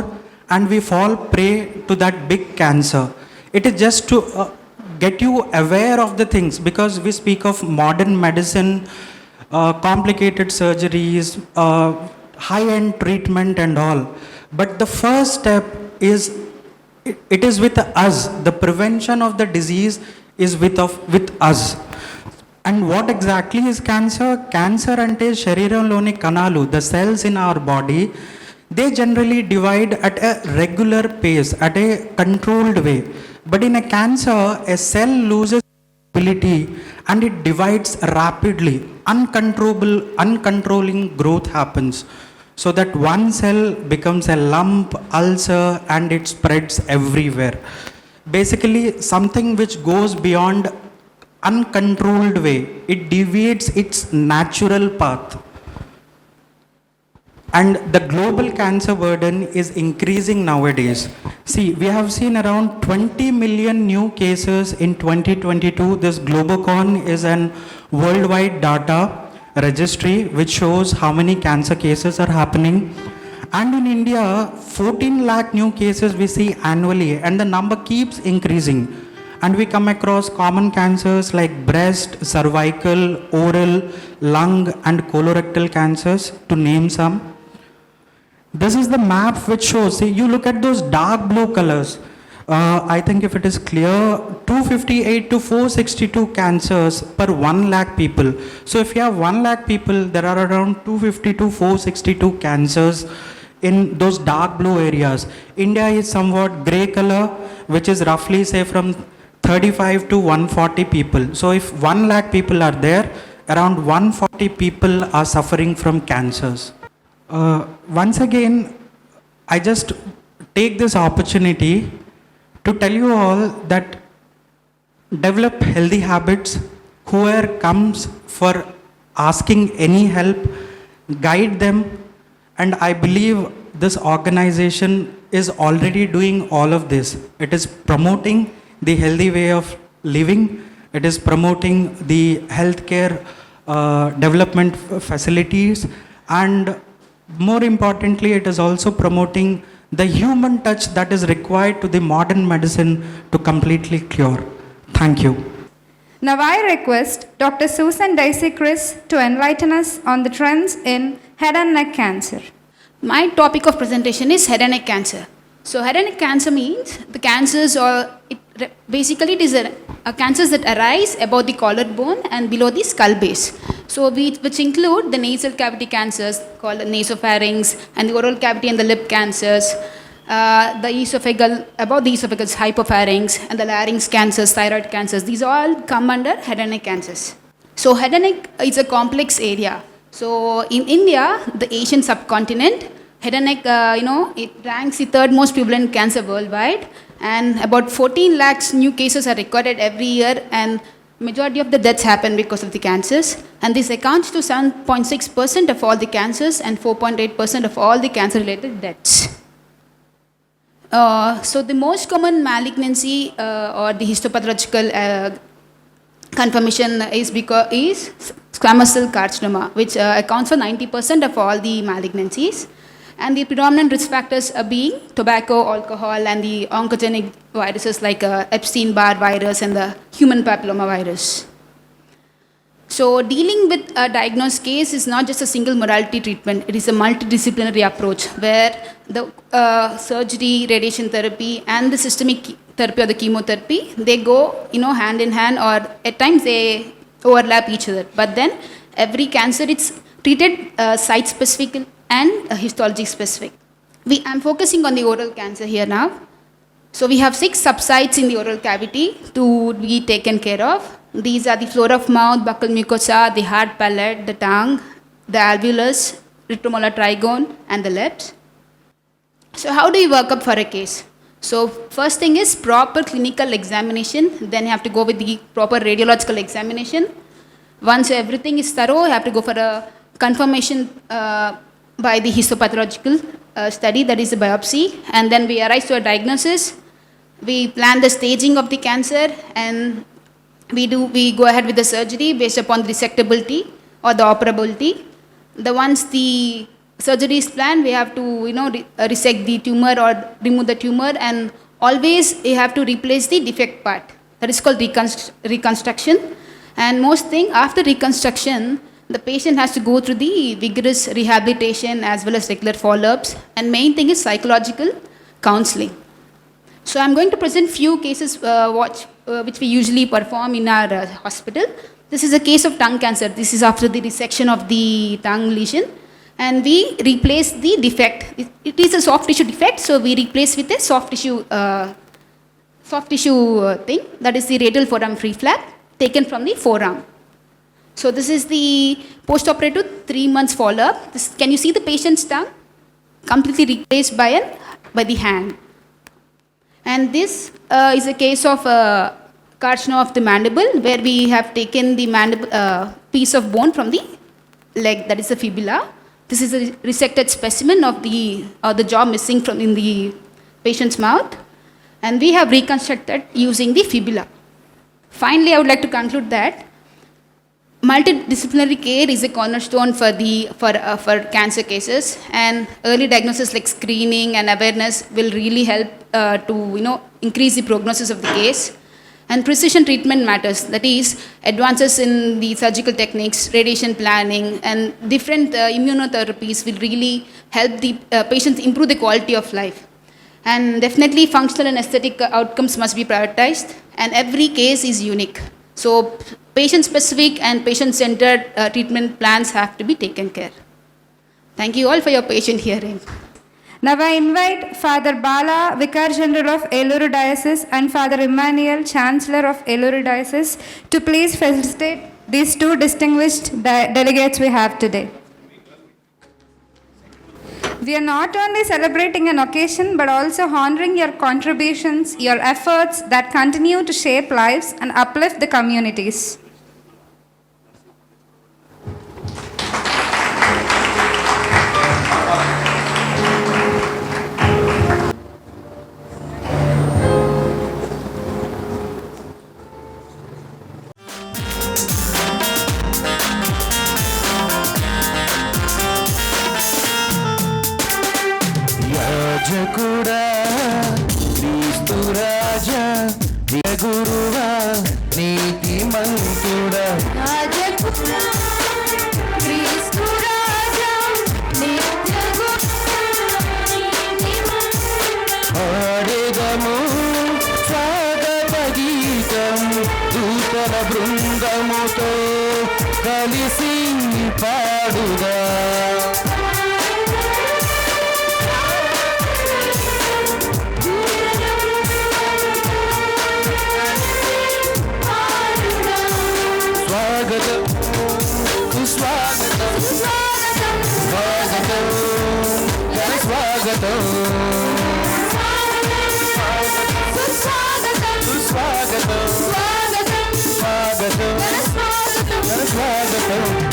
and we fall prey to that big cancer. It is just to get you aware of the things, because we speak of modern medicine, complicated surgeries, high-end treatment and all. But the first step is, it is with us. The prevention of the disease is with us. And what exactly is cancer? Cancer ante shariramloni kanalu, the cells in our body, they generally divide at a regular pace, at a controlled way. But in a cancer, a cell loses ability and it divides rapidly. Uncontrolling growth happens. So that one cell becomes a lump, ulcer, and it spreads everywhere. Basically, something which goes beyond uncontrolled way. It deviates its natural path. And the global cancer burden is increasing nowadays. See, we have seen around 20 million new cases in 2022. This Globocon is an worldwide data registry which shows how many cancer cases are happening. And in India, 14 lakh new cases we see annually, and the number keeps increasing. And we come across common cancers like breast, cervical, oral, lung, and colorectal cancers, to name some. This is the map which shows, see, you look at those dark blue colors. I think if it is clear, 258 to 462 cancers per 1 lakh people. So if you have 1 lakh people, there are around 250 to 462 cancers in those dark blue areas. India is somewhat gray color, which is roughly say from 35 to 140 people. So if 1 lakh people are there, around 140 people are suffering from cancers. Once again, I just take this opportunity to tell you all that develop healthy habits. Whoever comes for asking any help, guide them. And I believe this organization is already doing all of this. It is promoting the healthy way of living. It is promoting the healthcare development facilities, and more importantly, it is also promoting the human touch that is required to the modern medicine to completely cure. Thank you. Now I request Dr. Susan Daisy Chris to enlighten us on the trends in head and neck cancer. My topic of presentation is head and neck cancer. So head and neck cancer means the cancers basically it is a cancers that arise above the collarbone and below the skull base. So which include the nasal cavity cancers called nasopharynx, and the oral cavity and the lip cancers, the esophageal, above the esophagus hypopharynx, and the larynx cancers, thyroid cancers. These all come under head and neck cancers. So head and neck is a complex area. So in India, the Asian subcontinent, head and neck, it ranks the third most prevalent cancer worldwide, and about 14 lakhs new cases are recorded every year, and majority of the deaths happen because of the cancers, and this accounts to 7.6% of all the cancers and 4.8% of all the cancer-related deaths. So the most common malignancy or the histopathological confirmation is squamous cell carcinoma, which accounts for 90% of all the malignancies. And the predominant risk factors are being tobacco, alcohol, and the oncogenic viruses like Epstein-Barr virus and the human papilloma virus. So dealing with a diagnosed case is not just a single modality treatment, it is a multidisciplinary approach where the surgery, radiation therapy, and the systemic therapy or the chemotherapy, they go hand in hand, or at times they overlap each other. But then every cancer, it's treated site-specific and histology specific. I'm focusing on the oral cancer here now. So we have 6 subsites in the oral cavity to be taken care of. These are the floor of mouth, buccal mucosa, the hard palate, the tongue, the alveolus, retromolar trigone, and the lips. So how do you work up for a case? So first thing is proper clinical examination. Then you have to go with the proper radiological examination. Once everything is thorough, you have to go for a confirmation by the histopathological study, that is the biopsy, and then we arrive to a diagnosis. We plan the staging of the cancer, and we go ahead with the surgery based upon the resectability or the operability. Once the surgery is planned, we have to resect the tumor or remove the tumor, and always you have to replace the defect part. That is called reconstruction. And most thing, after reconstruction, the patient has to go through the vigorous rehabilitation as well as regular follow-ups, and main thing is psychological counseling. So I'm going to present few cases which we usually perform in our hospital. This is a case of tongue cancer. This is after the resection of the tongue lesion, and we replace the defect. It is a soft tissue defect, so we replace with a soft tissue thing, that is the radial forearm free flap taken from the forearm. So this is the post-operative 3 months follow-up. Can you see the patient's tongue? Completely replaced by the hand. And this is a case of carcinoma of the mandible, where we have taken the mandible piece of bone from the leg, that is the fibula. This is a resected specimen of the jaw missing from in the patient's mouth, and we have reconstructed using the fibula. Finally, I would like to conclude that multidisciplinary care is a cornerstone for cancer cases, and early diagnosis like screening and awareness will really help to increase the prognosis of the case. And precision treatment matters, that is advances in the surgical techniques, radiation planning, and different immunotherapies will really help the patients improve the quality of life. And definitely functional and aesthetic outcomes must be prioritized, and every case is unique. So patient specific and patient centered treatment plans have to be taken care. Thank you all for your patient hearing. Now I invite Father Bala, Vicar General of Eluru Diocese, and Father Emmanuel, Chancellor of Eluru Diocese, to please felicitate these two distinguished delegates we have today. We are not only celebrating an occasion but also honoring your contributions, your efforts that continue to shape lives and uplift the communities. యాజకుడా క్రీస్తు రాజా గురువా నీతి మంతుడా ఆడేదము స్వాగత గీతం దూతల బృందముతో కలిసి పాడుదా.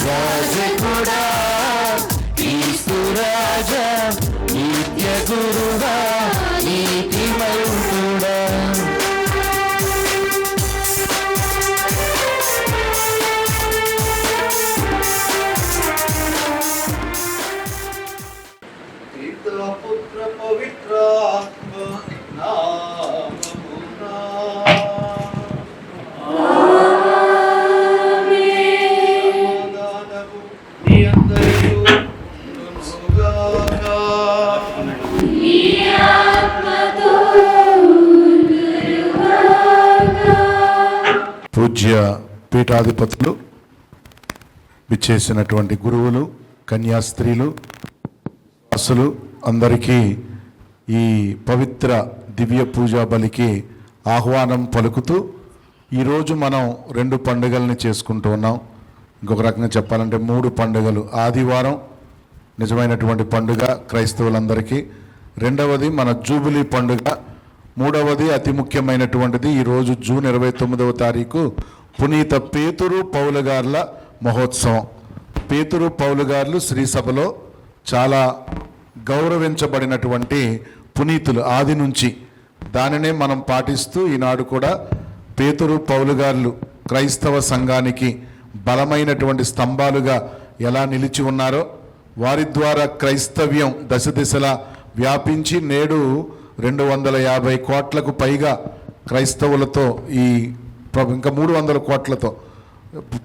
రాజకుడా క్రీస్తు రాజా నిత్య గురువా నీతి మంతుడా. పుత్ర పవిత్రాత్మ నామమునా సమాధానము నీ అందరిలో ఉండుగాక. పూజ్య పీఠాధిపతులు, విచ్చేసినటువంటి గురువులు, కన్యాస్త్రీలు, అసలు అందరికీ ఈ పవిత్ర దివ్య పూజా బలికి ఆహ్వానం పలుకుతూ ఈరోజు మనం 2 పండుగల్ని చేసుకుంటూ ఉన్నాం. ఇంకొక రకంగా చెప్పాలంటే 3 పండుగలు. ఆదివారం నిజమైనటువంటి పండుగ క్రైస్తవులందరికీ, రెండవది మన జూబిలీ పండుగ, మూడవది అతి ముఖ్యమైనటువంటిది ఈరోజు జూన్ 29వ తారీఖు పునీత పేతురు పౌలు గార్ల మహోత్సవం. పేతురు పౌలు గార్లు శ్రీ సభలో చాలా గౌరవించబడినటువంటి పునీతులు ఆది నుంచి. దానినే మనం పాటిస్తూ ఈనాడు కూడా పేతురు పౌలు గార్లు క్రైస్తవ సంఘానికి బలమైనటువంటి స్తంభాలుగా ఎలా నిలిచి ఉన్నారో, వారి ద్వారా క్రైస్తవ్యం దశ దిశలా వ్యాపించి నేడు 250 కోట్లకు పైగా క్రైస్తవులతో ఇంకా 300 కోట్లతో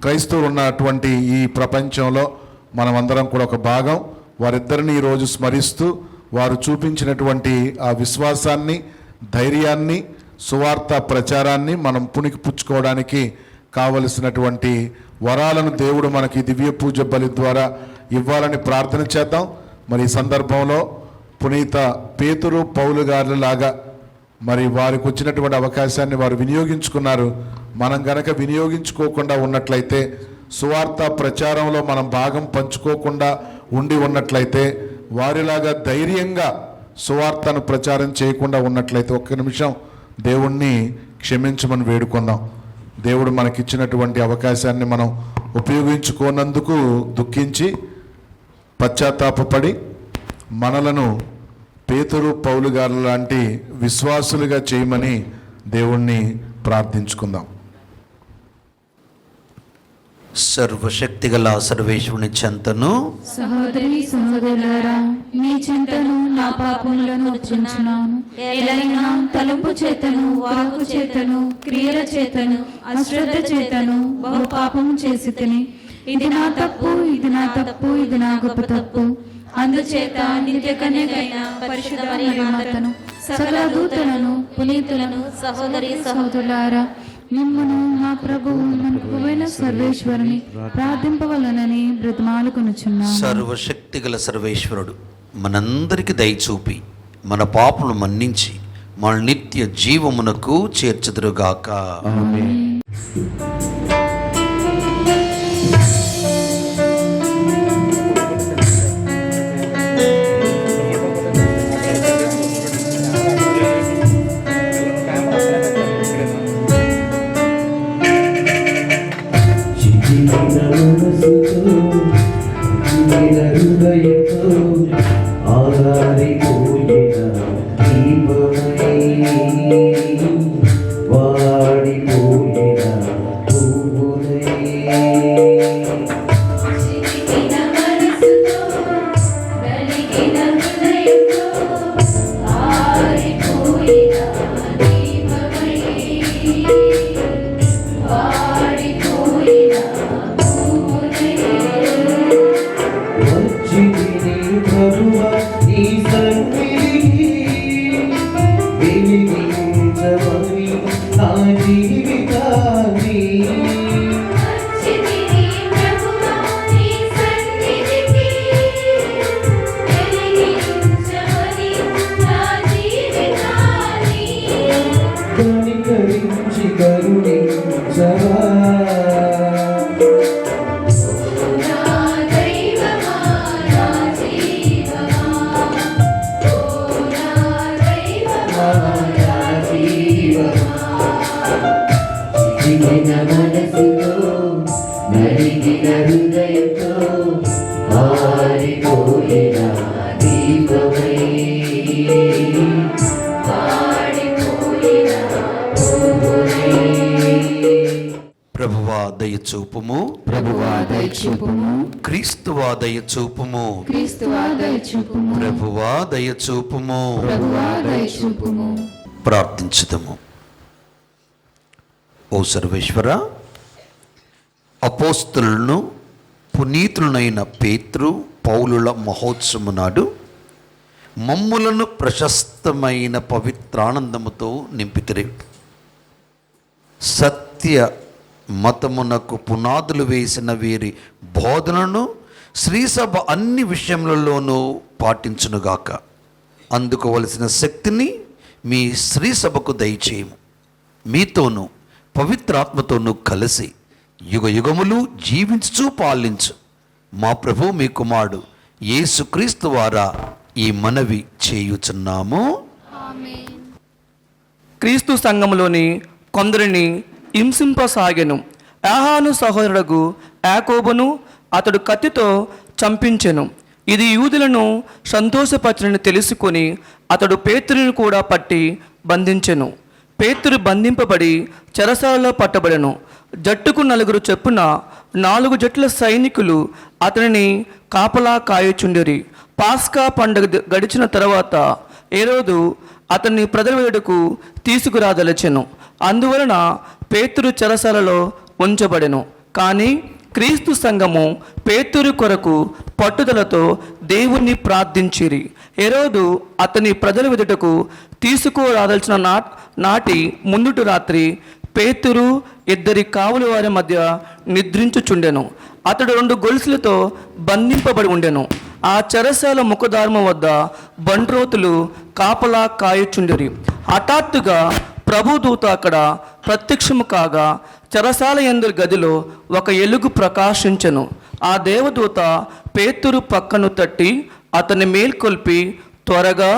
క్రైస్తవులు ఉన్నటువంటి ఈ ప్రపంచంలో మనమందరం కూడా ఒక భాగం. వారిద్దరిని ఈరోజు స్మరిస్తూ వారు చూపించినటువంటి ఆ విశ్వాసాన్ని, ధైర్యాన్ని, సువార్త ప్రచారాన్ని మనం పుణికిపుచ్చుకోవడానికి కావలసినటువంటి వరాలను దేవుడు మనకి దివ్య పూజ బలి ద్వారా ఇవ్వాలని ప్రార్థన చేద్దాం. మరి ఈ సందర్భంలో పునీత పేతురు పౌలు గారి లాగా మరి వారికి వచ్చినటువంటి అవకాశాన్ని వారు వినియోగించుకున్నారు. మనం గనక వినియోగించుకోకుండా ఉన్నట్లయితే, సువార్త ప్రచారంలో మనం భాగం పంచుకోకుండా ఉండి ఉన్నట్లయితే, వారిలాగా ధైర్యంగా సువార్తను ప్రచారం చేయకుండా ఉన్నట్లయితే ఒక్క నిమిషం దేవుణ్ణి క్షమించమని వేడుకుందాం. దేవుడు మనకిచ్చినటువంటి అవకాశాన్ని మనం ఉపయోగించుకోనందుకు దుఃఖించి పశ్చాత్తాపపడి మనలను పేతురు పౌలు గారు లాంటి విశ్వాసులుగా చేయమని దేవుణ్ణి ప్రార్థించుకుందాం. సర్వశక్తిగల సర్వేశ్వరుని చెంతను, సహోదరి సహోదరులారా, మీ చెంతను నా పాపములను ఒప్పించున్నాను. ఏలైనా తలంపు చేతను, వాక్కు చేతను, క్రియల చేతను, అశ్రద్ధ చేతను బహు పాపము చేసి తిని, ఇది నా తప్పు, ఇది నా తప్పు, ఇది నా గొప్ప తప్పు. అందుచేత నిత్య కన్యకైన పరిశుద్ధ మరియమాతను సకల దూతలను పునీతులను సహోదరి సహోదరులారా, మిమ్మును మా ప్రభువు మనకువైన సర్వేశ్వరుని ప్రార్థింపవలనని బ్రతిమాలుకొనుచున్నాము. సర్వశక్తిగల సర్వేశ్వరుడు మనందరికి దయచూపి మన పాపములు మన్నించి మన నిత్య జీవమునకు చేర్చుదురుగాక. ప్రభువా దయచూపుము, ప్రభువా దయచూపుము, క్రీస్తువా దయచూపుము, క్రీస్తువా దయచూపుము, ప్రభువా దయచూపుము, ప్రభువా దయచూపుము. ప్రార్థించుదాము. ఓ సర్వేశ్వర, అపోస్తలులను పునీతులైన పేతురు పౌలుల మహోత్సవము నాడు మమ్ములను ప్రశస్తమైన పవిత్రానందముతో నింపితిరి. సత్య మతమునకు పునాదులు వేసిన వీరి బోధనను శ్రీసభ అన్ని విషయములలోనూ పాటించునుగాక. అందుకోవలసిన శక్తిని మీ శ్రీసభకు దయచేయము. మీతోనూ పవిత్రాత్మతోనూ కలిసి యుగ యుగములు జీవించు పాలించు మా ప్రభు మీ కుమారుడు యేసుక్రీస్తు ద్వారా ఈ మనవి చేయుచున్నాము. క్రీస్తు సంఘములోని కొందరిని హింసింపసాగెను. యాహాను సహోదరుడు యాకోబును అతడు కత్తితో చంపించెను. ఇది యూదులను సంతోషపరచని తెలుసుకొని అతడు పేతురుని కూడా పట్టి బంధించెను. పేతురు బంధింపబడి చెరసాలలో పట్టబడెను. జట్టుకు 4 చొప్పున 4 జట్ల సైనికులు అతనిని కాపలా కాయుచుండిరి. పాస్కా పండుగ గడిచిన తర్వాత హేరోదు అతన్ని ప్రజల వెదుటకు తీసుకురాదలచెను. అందువలన పేతురు చెరసాలలో ఉంచబడెను. కానీ క్రీస్తు సంఘము పేతురు కొరకు పట్టుదలతో దేవుణ్ణి ప్రార్థించిరి. హేరోదు అతని ప్రజల వెదుటకు తీసుకురాదలచిన నాటి ముందుటి రాత్రి పేతురు 2 కావలి వారి మధ్య నిద్రించుచుండెను. అతడు 2 గొలుసులతో బంధింపబడి ఉండెను. ఆ చెరసాల ముఖద్వారము వద్ద బండ్రోతులు కాపలా కాయుచుండిరి. హఠాత్తుగా ప్రభుదూత అక్కడ ప్రత్యక్షము కాగా చెరసాల యందు గదిలో ఒక ఎలుగు ప్రకాశించెను. ఆ దేవదూత పేతురు పక్కను తట్టి అతన్ని మేల్కొల్పి త్వరగా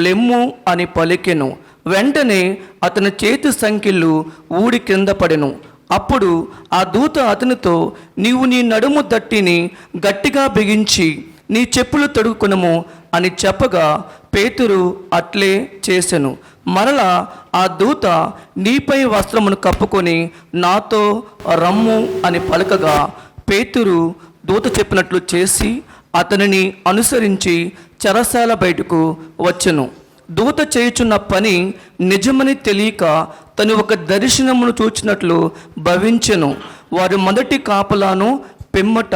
లెమ్ము అని పలికెను. వెంటనే అతని చేతి సంకెళ్ళు ఊడి కింద పడెను. అప్పుడు ఆ దూత అతనితో, నీవు నీ నడుము దట్టిని గట్టిగా బిగించి నీ చెప్పులు తొడుగుకొనుము అని చెప్పగా పేతురు అట్లే చేసెను. మరలా ఆ దూత, నీపై వస్త్రమును కప్పుకొని నాతో రమ్ము అని పలకగా పేతురు దూత చెప్పినట్లు చేసి అతనిని అనుసరించి చెరసాల బయటకు వచ్చెను. దూత చేయుచున్న పని నిజమని తెలియక తను ఒక దర్శనమును చూచినట్లు భవించెను. వారి మొదటి కాపలాను పిమ్మట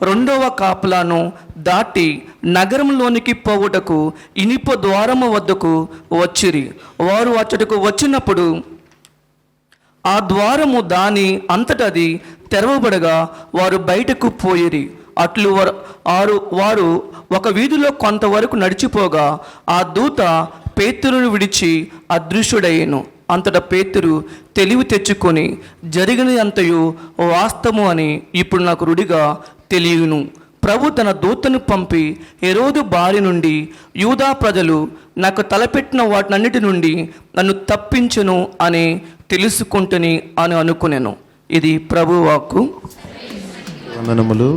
రెండవ కాపలాను దాటి నగరంలోనికి పోవుటకు ఇనుప ద్వారము వద్దకు వచ్చిరి. వారు అచ్చటకు వచ్చినప్పుడు ఆ ద్వారము దాని అంతటది తెరవబడగా వారు బయటకు పోయిరి. అట్లు వారు ఒక వీధిలో కొంతవరకు నడిచిపోగా ఆ దూత పేతురును విడిచి అదృశ్యుడయ్యెను. అంతటా పేతురు తెలివి తెచ్చుకొని జరిగినది అంతయు వాస్తవము అని ఇప్పుడు నాకు రుడిగా తెలియను. ప్రభు తన దూతను పంపి హెరోదు బారి నుండి యూదా ప్రజలు నాకు తలపెట్టిన వాటినన్నిటి నుండి నన్ను తప్పించెను అని తెలుసుకుంటుని అని అనుకునేను. ఇది ప్రభు వాక్కు. వందనములు.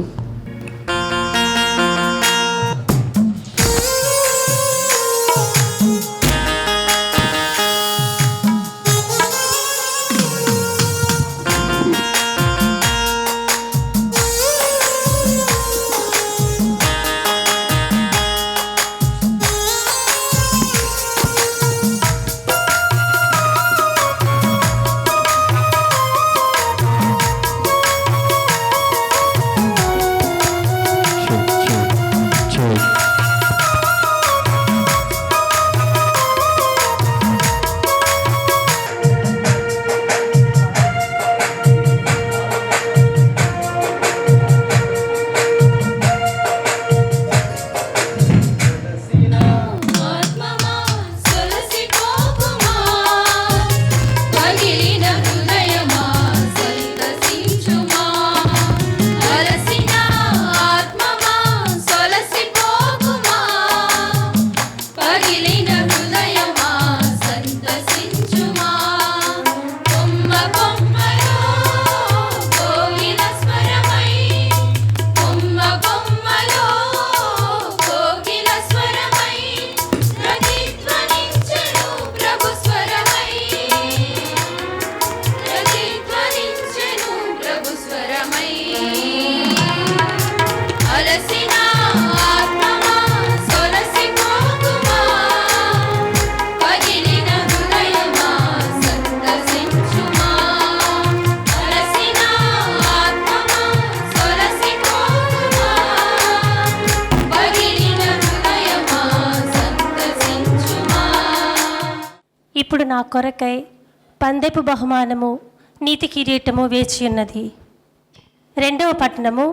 ఇప్పుడు నా కొరకై పందెపు బహుమానము నీతి కిరీటము వేచి ఉన్నది. రెండవ పట్టణము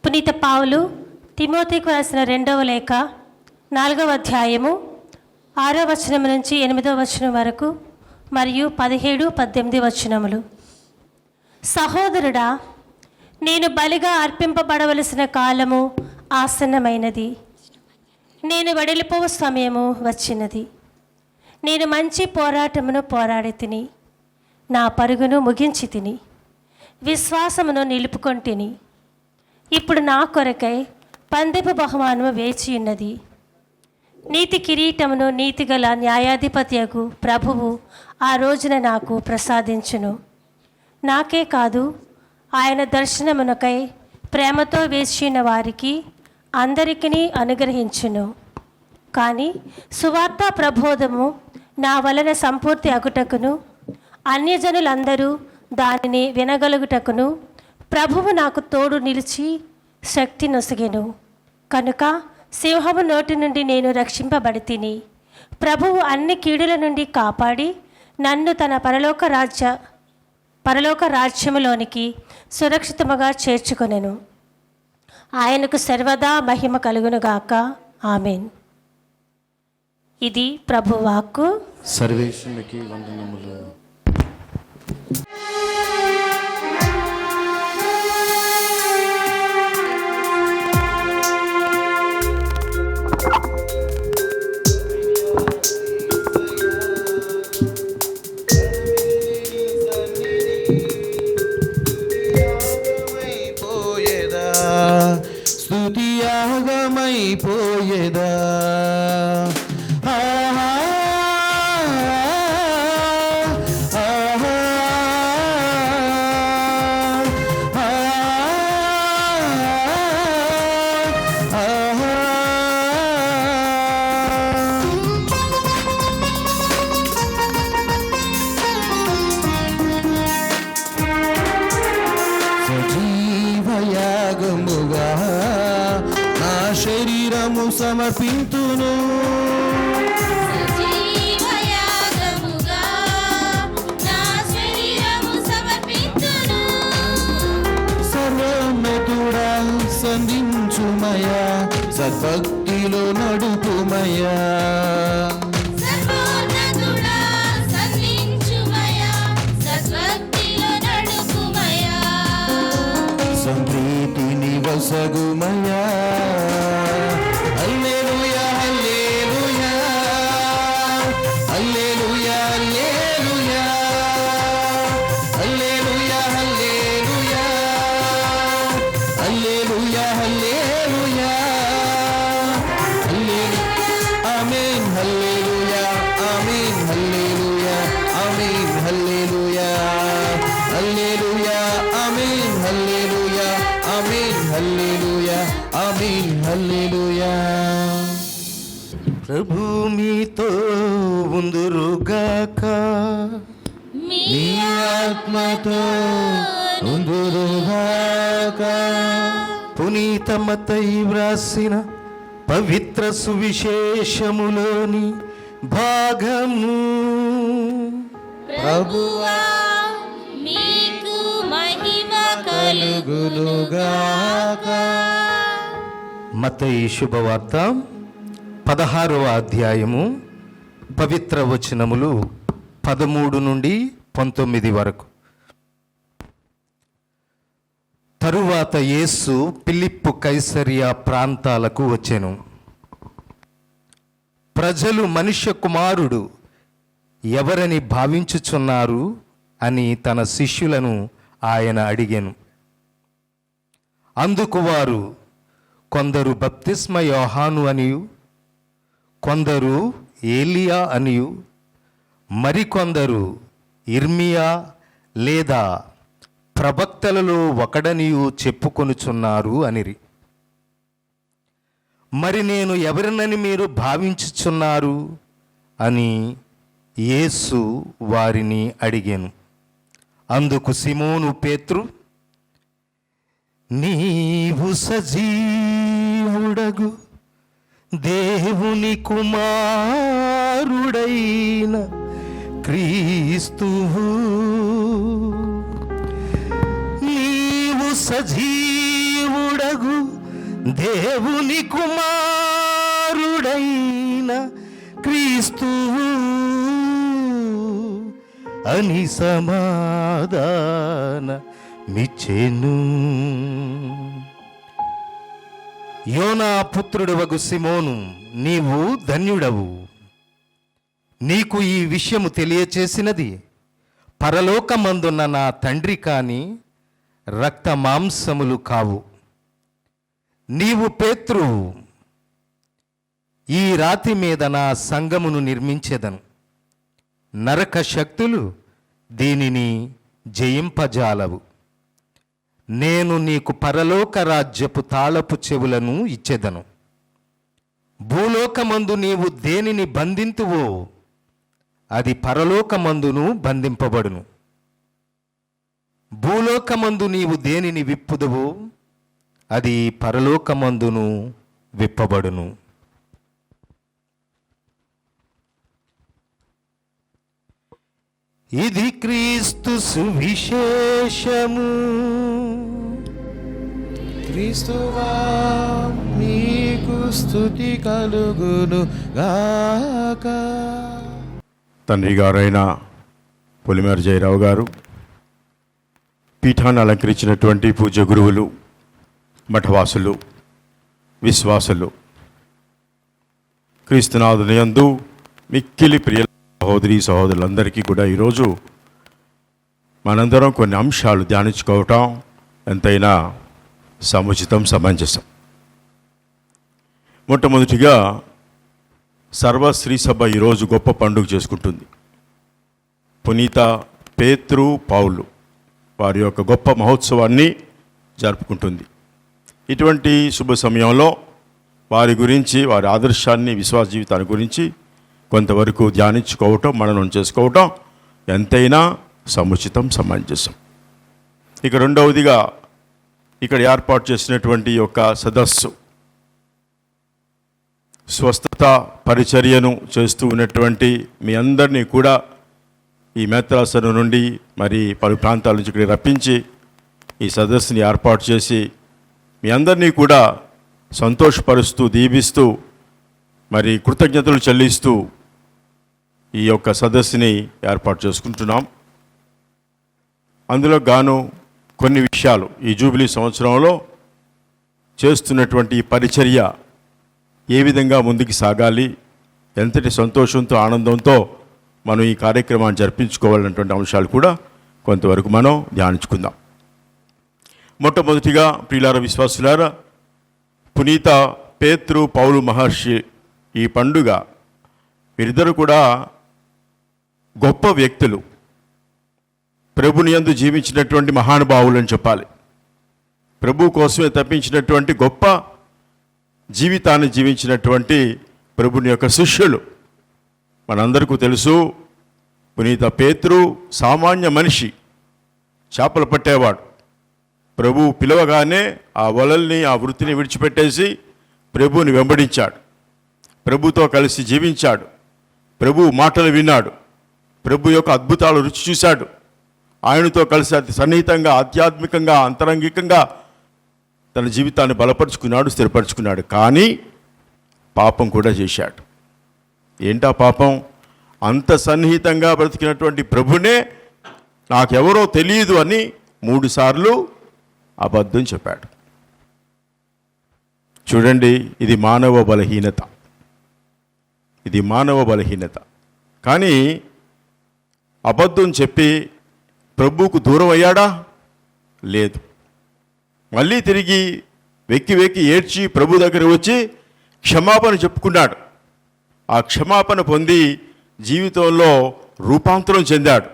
పునీత పౌలు తిమోతికి రాసిన 2వ లేఖ 4వ అధ్యాయము 6వ వచనం నుంచి 8వ వచనం వరకు మరియు 17, 18 వచనములు. సహోదరుడా, నేను బలిగా అర్పింపబడవలసిన కాలము ఆసన్నమైనది. నేను వెడలిపోవు సమయము వచ్చినది. నేను మంచి పోరాటమును పోరాడి తిని, నా పరుగును ముగించి తిని, విశ్వాసమును నిలుపుకొంటిని. ఇప్పుడు నా కొరకై పందెపు బహుమానము వేచి ఉన్నది. నీతి కిరీటమును నీతిగల న్యాయాధిపత్యకు ప్రభువు ఆ రోజున నాకు ప్రసాదించును. నాకే కాదు, ఆయన దర్శనమునకై ప్రేమతో వేచిన వారికి అందరికీ అనుగ్రహించును. కానీ సువార్త ప్రబోధము నా వలన సంపూర్తి అగుటకును అన్యజనులందరూ దానిని వినగలుగుటకును ప్రభువు నాకు తోడు నిలిచి శక్తి నొసగెను. కనుక సింహము నోటి నుండి నేను రక్షింపబడి తిని, ప్రభువు అన్ని కీడుల నుండి కాపాడి నన్ను తన పరలోక రాజ్యములోనికి సురక్షితముగా చేర్చుకొనెను. ఆయనకు సర్వదా మహిమ కలుగునుగాక. ఆమెన్. ఇది ప్రభువాక్కు. సర్వేశ్వరునికి వందనములు. స్తుతియాగమైపోయేదా సమర్పింతును. సజీవయాగముగా నా శరీరము సమర్పింతును. సర్వోన్నతుడా సంధించుమయా, సద్భక్తిలో నడుపుమయా. సర్వోన్నతుడా సంధించుమయా, సద్భక్తిలో నడుపుమయా. సంప్రీతిని వసగుమయా. హల్లెలూయా హల్లెలూయా హల్లెలూయా హల్లెలూయా హల్లెలూయా హల్లెలూయా హల్లెలూయా హల్లెలూయా ఆమేన్ హల్లెలూయా ఆమేన్ హల్లెలూయా ఆమేన్ హల్లెలూయా హల్లెలూయా ఆమేన్ హల్లెలూయా ఆమేన్ హల్లెలూయా ఆమేన్ హల్లెలూయా. ప్రభు మీతో ఉందురుగాక, మీ ఆత్మతో ఉందురుగాక. పునీత మత్తయి వ్రాసిన పవిత్ర సువిశేషములోని భాగము. ప్రభువా మీకు మహిమ కలుగునుగాక. మత్తయి శుభవార్త 16వ అధ్యాయము పవిత్ర వచనములు 13 నుండి 19 వరకు. తరువాత యేసు ఫిలిప్పు కైసరియా ప్రాంతాలకు వచ్చెను. ప్రజలు మనుష్య కుమారుడు ఎవరని భావించుచున్నారు అని తన శిష్యులను ఆయన అడిగెను. అందుకు వారు, కొందరు బప్తిస్మ యోహాను అనియు, కొందరు ఏలియా అనియు, మరికొందరు ఇర్మియా లేదా ప్రవక్తలలో ఒకడనియు చెప్పుకొనుచున్నారు అనిరి. మరి నేను ఎవరినని మీరు భావించుచున్నారు అని యేసు వారిని అడిగాను. అందుకు సిమోను పేతురు, నీవు సజీవుడగు దేవుని కుమారుడైన క్రీస్తువు, నీవు సజీవుడగు దేవుని కుమారుడైన క్రీస్తువు అని సమాధానమిచ్చెను. యోనా పుత్రుడు వగు సిమోను, నీవు ధన్యుడవు. నీకు ఈ విషయము తెలియచేసినది పరలోకమందున్న నా తండ్రి కాని రక్త మాంసములు కావు. నీవు పేతురువు, ఈ రాతి మీద నా సంఘమును నిర్మించెదను. నరక శక్తులు దీనిని జయింపజాలవు. నేను నీకు పరలోక రాజ్యపు తాళపు చెవులను ఇచ్చెదను. భూలోకమందు నీవు దేనిని బంధింతువో అది పరలోకమందును బంధింపబడును. భూలోకమందు నీవు దేనిని విప్పుదువో అది పరలోకమందును విప్పబడును. ఇది క్రీస్తు సువిశేషము. క్రీస్తువా మీకు స్తుతి కలుగును గాక. తండ్రి గారైన పొలిమేర జయరావు గారు, పీఠాన్ని అలంకరించినటువంటి పూజ్య గురువులు, మఠవాసులు, విశ్వాసులు, క్రీస్తునాథుని యందు మిక్కిలి ప్రియ సహోదరి సహోదరులందరికీ కూడా ఈరోజు మనందరం కొన్ని అంశాలు ధ్యానించుకోవటం ఎంతైనా సముచితం, సమంజసం. మొట్టమొదటిగా సర్వశ్రీ సభ ఈరోజు గొప్ప పండుగ చేసుకుంటుంది. పునీత పేతురు పౌలు వారి యొక్క గొప్ప మహోత్సవాన్ని జరుపుకుంటుంది. ఇటువంటి శుభ సమయంలో వారి గురించి, వారి ఆదర్శాన్ని, విశ్వాస జీవితాన్ని గురించి కొంతవరకు ధ్యానించుకోవటం, మననం చేసుకోవటం ఎంతైనా సముచితం, సమంజసం. ఇక రెండవదిగా ఇక్కడ ఏర్పాటు చేసినటువంటి యొక్క సదస్సు స్వస్థత పరిచర్యను చేస్తూ ఉన్నటువంటి మీ అందరినీ కూడా ఈ మేత్రాసనం నుండి మరి పలు ప్రాంతాల నుంచి ఇక్కడ రప్పించి ఈ సదస్సుని ఏర్పాటు చేసి మీ అందరినీ కూడా సంతోషపరుస్తూ దీవిస్తూ మరి కృతజ్ఞతలు చెల్లిస్తూ ఈ యొక్క సదస్సుని ఏర్పాటు చేసుకుంటున్నాం. అందులో గాను కొన్ని విషయాలు ఈ జూబిలీ సంవత్సరంలో చేస్తున్నటువంటి ఈ పరిచర్య ఏ విధంగా ముందుకు సాగాలి, ఎంతటి సంతోషంతో ఆనందంతో మనం ఈ కార్యక్రమాన్ని జరిపించుకోవాలన్నటువంటి అంశాలు కూడా కొంతవరకు మనం ధ్యానించుకుందాం. మొట్టమొదటిగా ప్రియులార విశ్వాసులారా, పునీత పేత్రు పౌలు మహర్షి ఈ పండుగ వీరిద్దరూ కూడా గొప్ప వ్యక్తులు, ప్రభుని యందు జీవించినటువంటి మహానుభావులు అని చెప్పాలి. ప్రభు కోసమే తప్పించినటువంటి గొప్ప జీవితాన్ని జీవించినటువంటి ప్రభుని యొక్క శిష్యులు. మనందరికీ తెలుసు, పునీత పేతురు సామాన్య మనిషి, చేపలు పట్టేవాడు. ప్రభు పిలవగానే ఆ వలల్ని ఆ వృత్తిని విడిచిపెట్టేసి ప్రభుని వెంబడించాడు, ప్రభుతో కలిసి జీవించాడు, ప్రభు మాటలు విన్నాడు, ప్రభు యొక్క అద్భుతాలు రుచి చూశాడు. ఆయనతో కలిసి అతి సన్నిహితంగా ఆధ్యాత్మికంగా అంతరంగికంగా తన జీవితాన్ని బలపరుచుకున్నాడు, స్థిరపరుచుకున్నాడు. కానీ పాపం కూడా చేశాడు. ఏంటా పాపం? అంత సన్నిహితంగా బ్రతికినటువంటి ప్రభునే నాకెవరో తెలియదు అని 3 సార్లు అబద్ధం చెప్పాడు. చూడండి, ఇది మానవ బలహీనత, ఇది మానవ బలహీనత. కానీ అబద్ధం చెప్పి ప్రభువుకు దూరం అయ్యాడా? లేదు. మళ్ళీ తిరిగి వెక్కి వెక్కి ఏడ్చి ప్రభు దగ్గర వచ్చి క్షమాపణ చెప్పుకున్నాడు. ఆ క్షమాపణ పొంది జీవితంలో రూపాంతరం చెందాడు.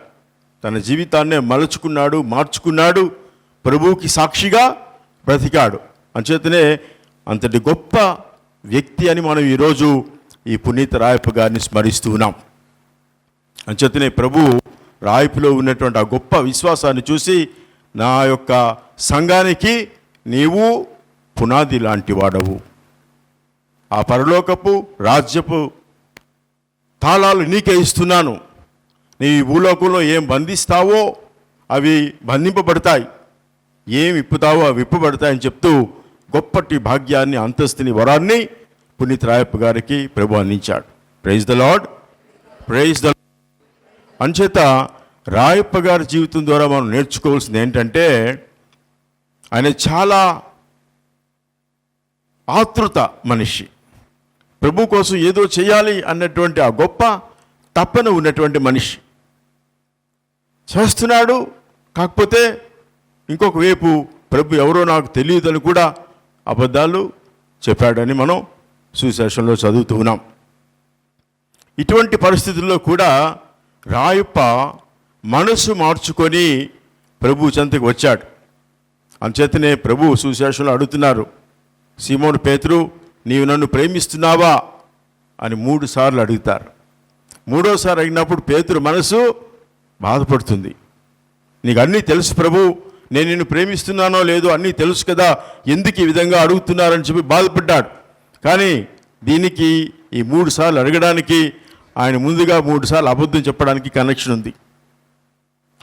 తన జీవితాన్నే మలుచుకున్నాడు, మార్చుకున్నాడు, ప్రభువుకి సాక్షిగా బ్రతికాడు. అంచేతనే అంతటి గొప్ప వ్యక్తి అని మనం ఈరోజు ఈ పునీత రాయప్ప గారిని స్మరిస్తూ ఉన్నాం. అంచేతనే ప్రభు రాయపులో ఉన్నటువంటి ఆ గొప్ప విశ్వాసాన్ని చూసి, నా యొక్క సంఘానికి నీవు పునాది లాంటి వాడవు, ఆ పరలోకపు రాజ్యపు తాళాలు నీకే ఇస్తున్నాను, నీ భూలోకంలో ఏం బంధిస్తావో అవి బంధింపబడతాయి, ఏం విప్పుతావో అవి విప్పబడతాయని చెప్తూ గొప్పటి భాగ్యాన్ని, అంతస్తుని, వరాన్ని పునీత రాయప్ప గారికి ప్రభు అందించాడు. Praise the lord, praise the. అంచేత రాయప్ప గారి జీవితం ద్వారా మనం నేర్చుకోవాల్సింది ఏంటంటే, ఆయన చాలా ఆతృత మనిషి, ప్రభు కోసం ఏదో చేయాలి అన్నటువంటి ఆ గొప్ప తపన ఉన్నటువంటి మనిషి. చేస్తున్నాడు, కాకపోతే ఇంకొక వైపు ప్రభు ఎవరో నాకు తెలియదని కూడా అబద్ధాలు చెప్పాడని మనం సువిశేషంలో చదువుతూ ఉన్నాం. ఇటువంటి పరిస్థితుల్లో కూడా రాయప్ప మనసు మార్చుకొని ప్రభు చెంతకు వచ్చాడు. అంచేతనే ప్రభు సువిశేషంలో అడుగుతున్నారు, సీమోను పేతురు, నీవు నన్ను ప్రేమిస్తున్నావా అని 3 సార్లు అడుగుతారు. 3వసారి అడిగినప్పుడు పేతురు మనసు బాధపడుతుంది. నీకు అన్నీ తెలుసు ప్రభు, నేను నిన్ను ప్రేమిస్తున్నానో లేదో అన్నీ తెలుసు కదా, ఎందుకు ఈ విధంగా అడుగుతున్నారని చెప్పి బాధపడ్డాడు. కానీ దీనికి ఈ 3 సార్లు అడగడానికి ఆయన ముందుగా 3 సార్లు అబద్ధం చెప్పడానికి కనెక్షన్ ఉంది.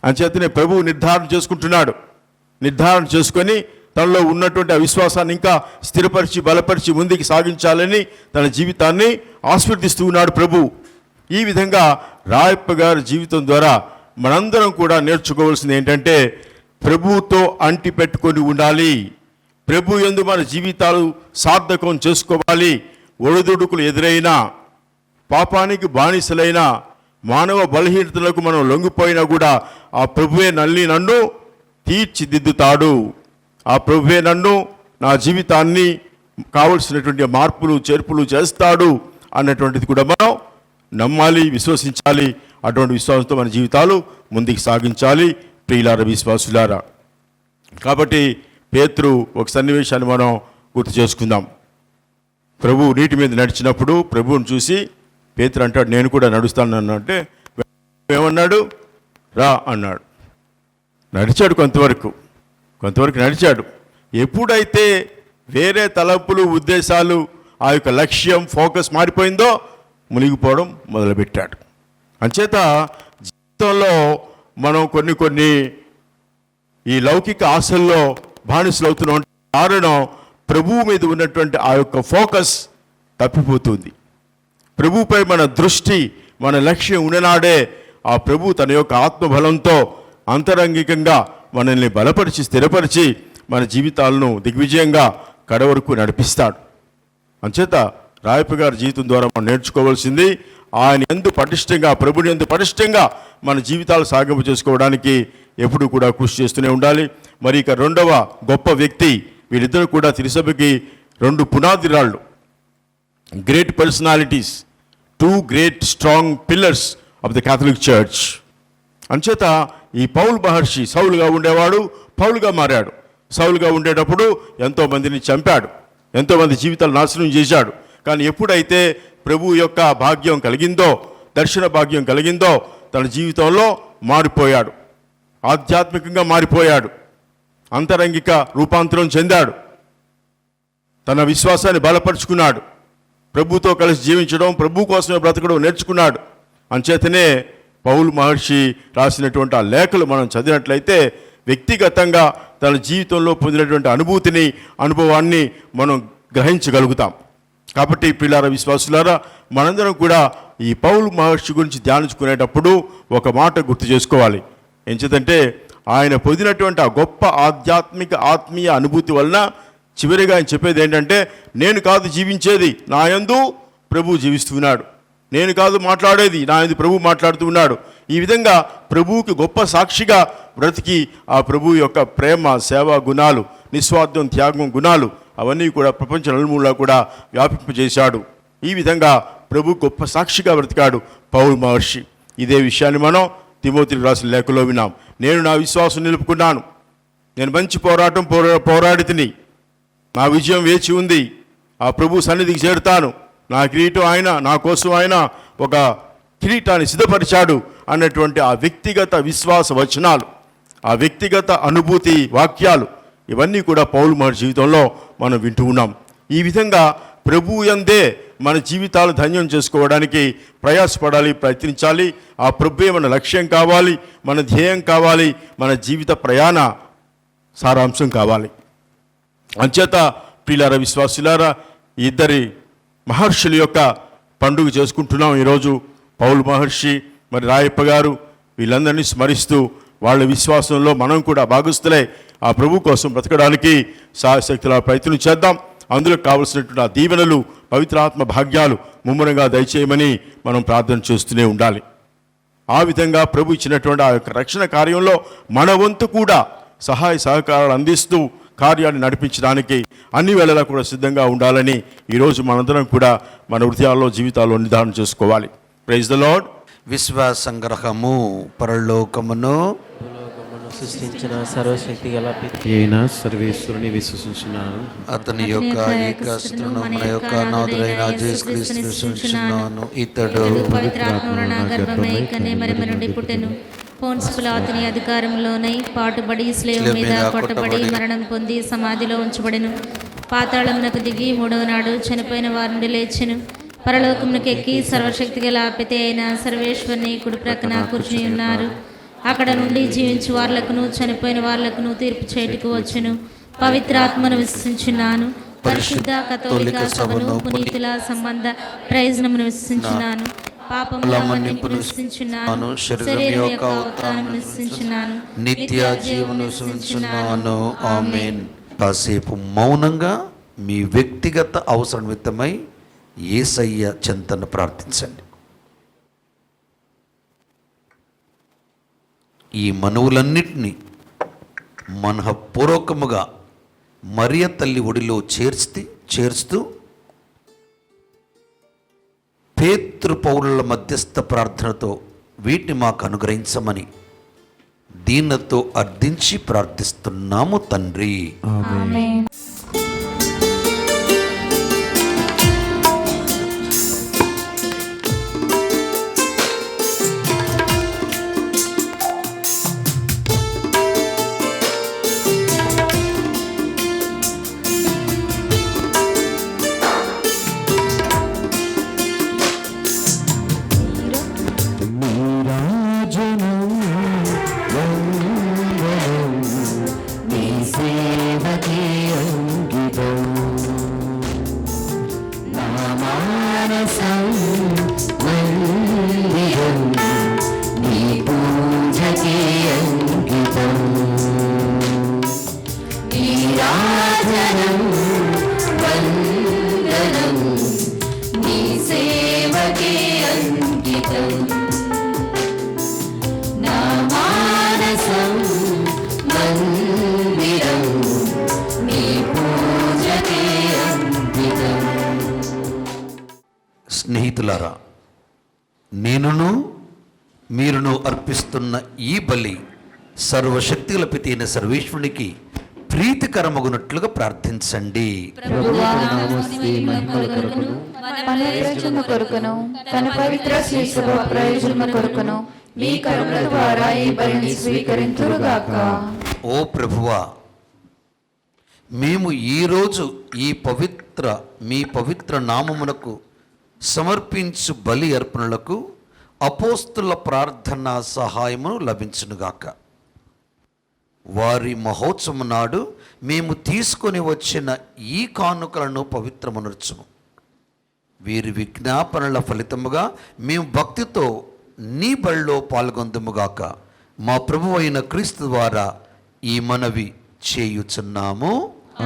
అంచేతనే ప్రభువు నిర్ధారణ చేసుకుంటున్నాడు. నిర్ధారణ చేసుకొని తనలో ఉన్నటువంటి ఆ విశ్వాసాన్ని ఇంకా స్థిరపరిచి బలపరిచి ముందుకు సాగించాలని తన జీవితాన్ని ఆస్వాదిస్తూ ఉన్నాడు ప్రభు. ఈ విధంగా రాయప్ప గారి జీవితం ద్వారా మనందరం కూడా నేర్చుకోవాల్సింది ఏంటంటే, ప్రభువుతో అంటి పెట్టుకొని ఉండాలి, ప్రభు యందు మన జీవితాలు సార్థకం చేసుకోవాలి. ఒడిదుడుకులు ఎదురైనా, పాపానికి బానిసలైన, మానవ బలహీనతలకు మనం లొంగిపోయినా కూడా ఆ ప్రభువే నన్ను తీర్చిదిద్దుతాడు, ఆ ప్రభువే నన్ను, నా జీవితాన్ని కావలసినటువంటి మార్పులు చేర్పులు చేస్తాడు అన్నటువంటిది కూడా మనం నమ్మాలి, విశ్వసించాలి. అటువంటి విశ్వాసంతో మన జీవితాలు ముందుకు సాగించాలి ప్రియులార విశ్వాసులారా. కాబట్టి పేతురు ఒక సన్నివేశాన్ని మనం గుర్తు చేసుకుందాం. ప్రభు నీటి మీద నడిచినప్పుడు ప్రభువుని చూసి పేతురు అంటాడు, నేను కూడా నడుస్తాను అంటే ఏమన్నాడు? రా అన్నాడు. నడిచాడు, కొంతవరకు నడిచాడు. ఎప్పుడైతే వేరే తలంపులు, ఉద్దేశాలు, ఆ యొక్క లక్ష్యం ఫోకస్ మారిపోయిందో మునిగిపోవడం మొదలుపెట్టాడు. అంచేత జీవితంలో మనం కొన్ని ఈ లౌకిక ఆశల్లో బానిసలవుతున్నాం. కారణం ప్రభువు మీద ఉన్నటువంటి ఆ యొక్క ఫోకస్ తప్పిపోతుంది. ప్రభువుపై మన దృష్టి, మన లక్ష్యం ఉన్ననాడే ఆ ప్రభు తన యొక్క ఆత్మబలంతో అంతరంగికంగా మనల్ని బలపరిచి స్థిరపరిచి మన జీవితాలను దిగ్విజయంగా కడవరకు నడిపిస్తాడు. అంచేత రాయప్ప గారి జీవితం ద్వారా మనం నేర్చుకోవాల్సింది ఆయన యందు పటిష్టంగా, ప్రభుని యందు పటిష్టంగా మన జీవితాలు సాగింపు చేసుకోవడానికి ఎప్పుడు కూడా కృషి చేస్తూనే ఉండాలి. మరి ఇక రెండవ గొప్ప వ్యక్తి, వీరిద్దరు కూడా తిరుసభకి 2 పునాది రాళ్ళు, great personalities, 2 great strong pillars of the Catholic church. అంచేత ఈ పౌలు మహర్షి సౌలుగా ఉండేవాడు, పౌలుగా మారాడు. సౌలుగా ఉండేటప్పుడు ఎంతోమందిని చంపాడు, ఎంతోమంది జీవితాలు నాశనం చేశాడు. కానీ ఎప్పుడైతే ప్రభు యొక్క భాగ్యం కలిగిందో, దర్శన భాగ్యం కలిగిందో, తన జీవితంలో మారిపోయాడు, ఆధ్యాత్మికంగా మారిపోయాడు, అంతరంగిక రూపాంతరం చెందాడు, తన విశ్వాసాన్ని బలపరుచుకున్నాడు, ప్రభుతో కలిసి జీవించడం, ప్రభు కోసమే బ్రతకడం నేర్చుకున్నాడు. అంచేతనే పౌలు మహర్షి రాసినటువంటి ఆ లేఖలు మనం చదివినట్లయితే వ్యక్తిగతంగా తన జీవితంలో పొందినటువంటి అనుభవాన్ని మనం గ్రహించగలుగుతాం. కాబట్టి ప్రియులారా, విశ్వాసులారా, మనందరం కూడా ఈ పౌలు మహర్షి గురించి ధ్యానించుకునేటప్పుడు ఒక మాట గుర్తు చేసుకోవాలి. ఎంచేతంటే ఆయన పొందినటువంటి ఆ గొప్ప ఆత్మీయ అనుభూతి వలన చివరిగా ఆయన చెప్పేది ఏంటంటే, నేను కాదు జీవించేది, నా యందు ప్రభు జీవిస్తున్నాడు. నేను కాదు మాట్లాడేది, నా యందు ప్రభు మాట్లాడుతూ ఉన్నాడు. ఈ విధంగా ప్రభువుకి గొప్ప సాక్షిగా బ్రతికి ఆ ప్రభు యొక్క ప్రేమ, సేవా గుణాలు, నిస్వార్థం, త్యాగం గుణాలు అవన్నీ కూడా ప్రపంచ నలుమూలలా కూడా వ్యాపింపజేశాడు. ఈ విధంగా ప్రభు గొప్ప సాక్షిగా బ్రతికాడు పౌలు మహర్షి. ఇదే విషయాన్ని మనం తిమోతికి రాసిన లేఖలో విన్నాం. నేను నా విశ్వాసం నిలుపుకున్నాను, నేను మంచి పోరాటం పోరాడి తిని, నా విజయం వేచి ఉంది, ఆ ప్రభు సన్నిధికి చేరుతాను, నా కిరీటం ఆయన, నా కోసం ఆయన ఒక కిరీటాన్ని సిద్ధపరిచాడు అన్నటువంటి ఆ వ్యక్తిగత విశ్వాస వచనాలు, ఆ వ్యక్తిగత అనుభూతి వాక్యాలు ఇవన్నీ కూడా పౌలు మహర్షి జీవితంలో మనం వింటూ ఉన్నాం. ఈ విధంగా ప్రభువు యందే మన జీవితాలు ధన్యం చేసుకోవడానికి ప్రయాసపడాలి, ప్రయత్నించాలి. ఆ ప్రభువే మన లక్ష్యం కావాలి, మన ధ్యేయం కావాలి, మన జీవిత ప్రయాణ సారాంశం కావాలి. అంచేత ప్రియులారా, విశ్వాసులారా, ఇద్దరి మహర్షుల యొక్క పండుగ చేసుకుంటున్నాం ఈరోజు. పౌలు మహర్షి, మరి రాయప్ప గారు, వీళ్ళందరినీ స్మరిస్తూ వాళ్ళ విశ్వాసంలో మనం కూడా భాగస్తులై ఆ ప్రభు కోసం బ్రతకడానికి సాయశక్తుల ప్రయత్నం చేద్దాం. అందులో కావలసినటువంటి ఆ దీవెనలు, పవిత్రాత్మ భాగ్యాలు ముమ్మరంగా దయచేయమని మనం ప్రార్థన చేస్తూనే ఉండాలి. ఆ విధంగా ప్రభు ఇచ్చినటువంటి ఆ యొక్క రక్షణ కార్యంలో మన వంతు కూడా సహాయ సహకారాలు అందిస్తూ కార్యాన్ని నడిపించడానికి అన్ని వేళలా కూడా సిద్ధంగా ఉండాలని ఈరోజు మనందరం కూడా మన హృదయాల్లో, జీవితాల్లో నిర్ధారణ చేసుకోవాలి. Praise the lord. విశ్వాస సంగ్రహము. పరలోకమును సృష్టించిన సర్వశక్తి గల అయిన సర్వేశ్వరుని విశ్వసించున్నాను, అతని యొక్క ఏకసుతును మన యొక్క నాథుడైన యేసుక్రీస్తును విశ్వసించున్నాను. ఇతడు పవిత్రాత్మను గర్భమై కన్యమరిమ నుండి పుట్టెను, పోన్సు పిలాతుని అధికారంలోనై పాటుబడి స్లేవ మీద కొట్టబడి మరణం పొంది సమాధిలో ఉంచబడెను, పాతాళమునకు దిగి 3వ నాడు చనిపోయిన వారి నుండి లేచెను, పరలోకమునకు ఎక్కి సర్వశక్తి గల పిత అయిన సర్వేశ్వరుని కుడి ప్రక్కన కూర్చుని ఉన్నారు. అక్కడ నుండి జీవించు వార్లకును చనిపోయిన వార్లకును తీర్పు చేటుకు వచ్చును. పవిత్రాత్మను విశ్వసించున్నాను, పరిశుద్ధ కథోలిక సభను, పునీతుల సంబంధ ప్రయోజనమును విశ్వసించున్నాను, పాపముల మన్నింపును విశ్వసించున్నాను, శరీరం యొక్క ఉత్థానమును విశ్వసించున్నాను, నిత్య జీవమును విశ్వసించున్నాను. ఆమేన్. కాసేపు మౌనంగా మీ వ్యక్తిగత అవసరం నిమిత్తమై యేసయ్య చెంతను ప్రార్థించండి. ఈ మనవులన్నిటినీ మనఃపూర్వకముగా మరియ తల్లి ఒడిలో చేర్చుతూ పేతృ పౌరుల మధ్యస్థ ప్రార్థనతో వీటిని మాకు అనుగ్రహించమని దీనతో అర్థించి ప్రార్థిస్తున్నాము తండ్రి. ఆమేన్. అంకితం నా మానసం మందిరం నీ పూజకే అంకితం. స్నేహితులారా, నేనును మీరును అర్పిస్తున్న ఈ బలి సర్వశక్తుల పితి అయిన సర్వేశ్వరునికి ప్రీతికరమగునట్లుగా ప్రార్థించండి. కొరకును తన పవిత్ర శ్రీసభ ప్రయోజనము కొరకును మీ కరుణ ద్వారా ఈ బలిని స్వీకరింతురుగాక. ఓ ప్రభువా, మేము ఈరోజు మీ పవిత్ర నామమునకు సమర్పించు బలి అర్పణలకు అపోస్తుల ప్రార్థన సహాయమును లభించునుగాక. వారి మహోత్సవం నాడు మేము తీసుకొని వచ్చిన ఈ కానుకలను పవిత్రమనర్చుము. వీరి విజ్ఞాపనల ఫలితముగా మేము భక్తితో నీ బలిలో పాల్గొందుముగాక. మా ప్రభువు అయిన క్రీస్తు ద్వారా ఈ మనవి చేయుచున్నాము.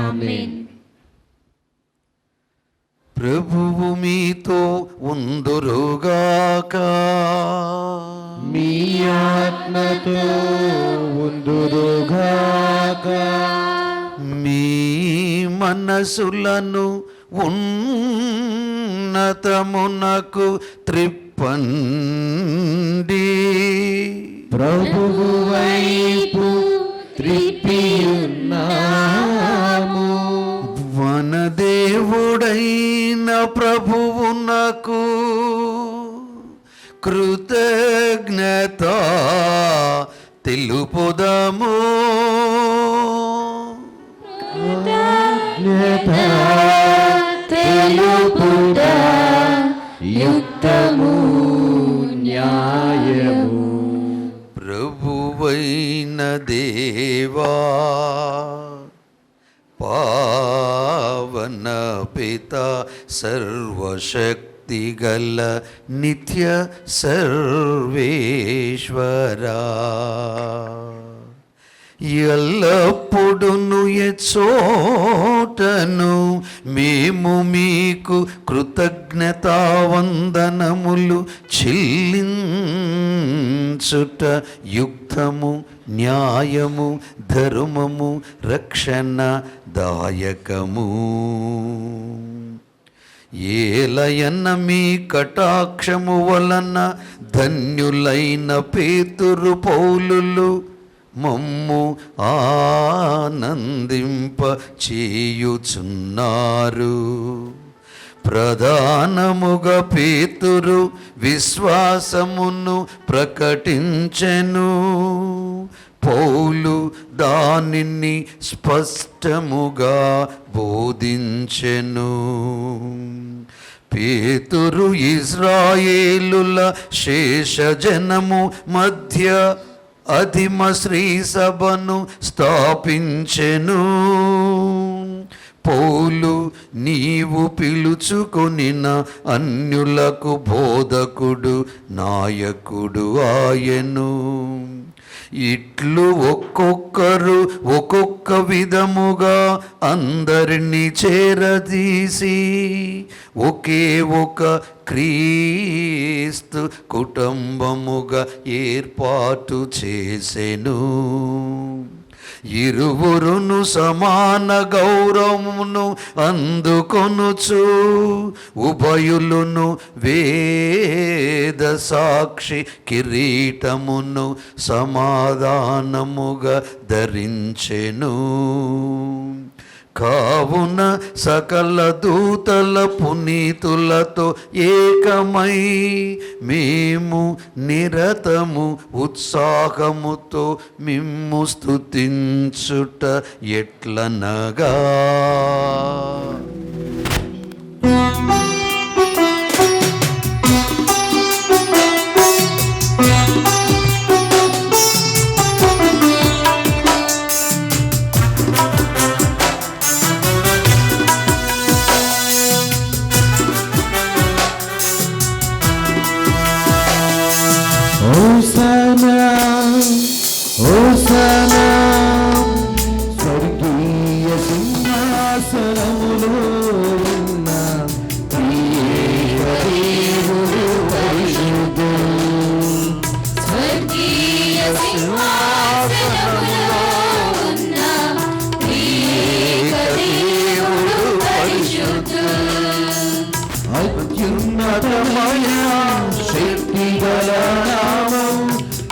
ఆమేన్. ప్రభువు మీతో ఉందురుగాక. మీ ఆత్మతో ఉందురుగాక. మీ మనసులను ఉన్నతమునకు త్రిప్పండి. ప్రభువు వైపు త్రిప్పియున్నాము. మన దేవుడైన ప్రభువునకు కృతజ్ఞత తెలుపుదము. తెలుపుట యుక్తము న్యాయము. ప్రభువైన దేవా, పావన పిత సర్వశక్తిగల నిత్య సర్వేశ్వరా, ఎల్లప్పుడును ఎచ్చోటను మేము మీకు కృతజ్ఞతావందనములు చెల్లించుట యుక్తము న్యాయము ధర్మము రక్షణ దాయకము. ఏలయన్న మీ కటాక్షము వలన ధన్యులైన పేతురు పౌలులు మమ్ము ఆనందింప చేయుచున్నారు. ప్రధానముగా పేతురు విశ్వాసమును ప్రకటించెను. పౌలు దానిని స్పష్టముగా బోధించెను. పేతురు ఇజ్రాయేలుల శేషజనము మధ్య అధిమ శ్రీ సభను స్థాపించెను. పౌలు నీవు పిలుచుకొనిన అన్యులకు బోధకుడు నాయకుడు ఆయను. ఇట్లు ఒక్కొక్కరు ఒక్కొక్క విధముగా అందరినీ చేరదీసి ఒకే ఒక క్రీస్తు కుటుంబముగా ఏర్పాటు చేసెను. ఇరువురును సమాన గౌరవమును అందుకొనుచు ఉభయులును వేద సాక్షి కిరీటమును సమాధానముగా ధరించెను. కావున సకల దూతల పునీతులతో ఏకమై మేము నిరతము ఉత్సాహముతో మిమ్ము స్తుతించుట ఎట్లనగా, హోసనా హోసనా స్వర్గీయ సింహాసనములో ఉన్న ప్రియ దేవుడు పరిశుద్ధుడు. శక్తి గల నామం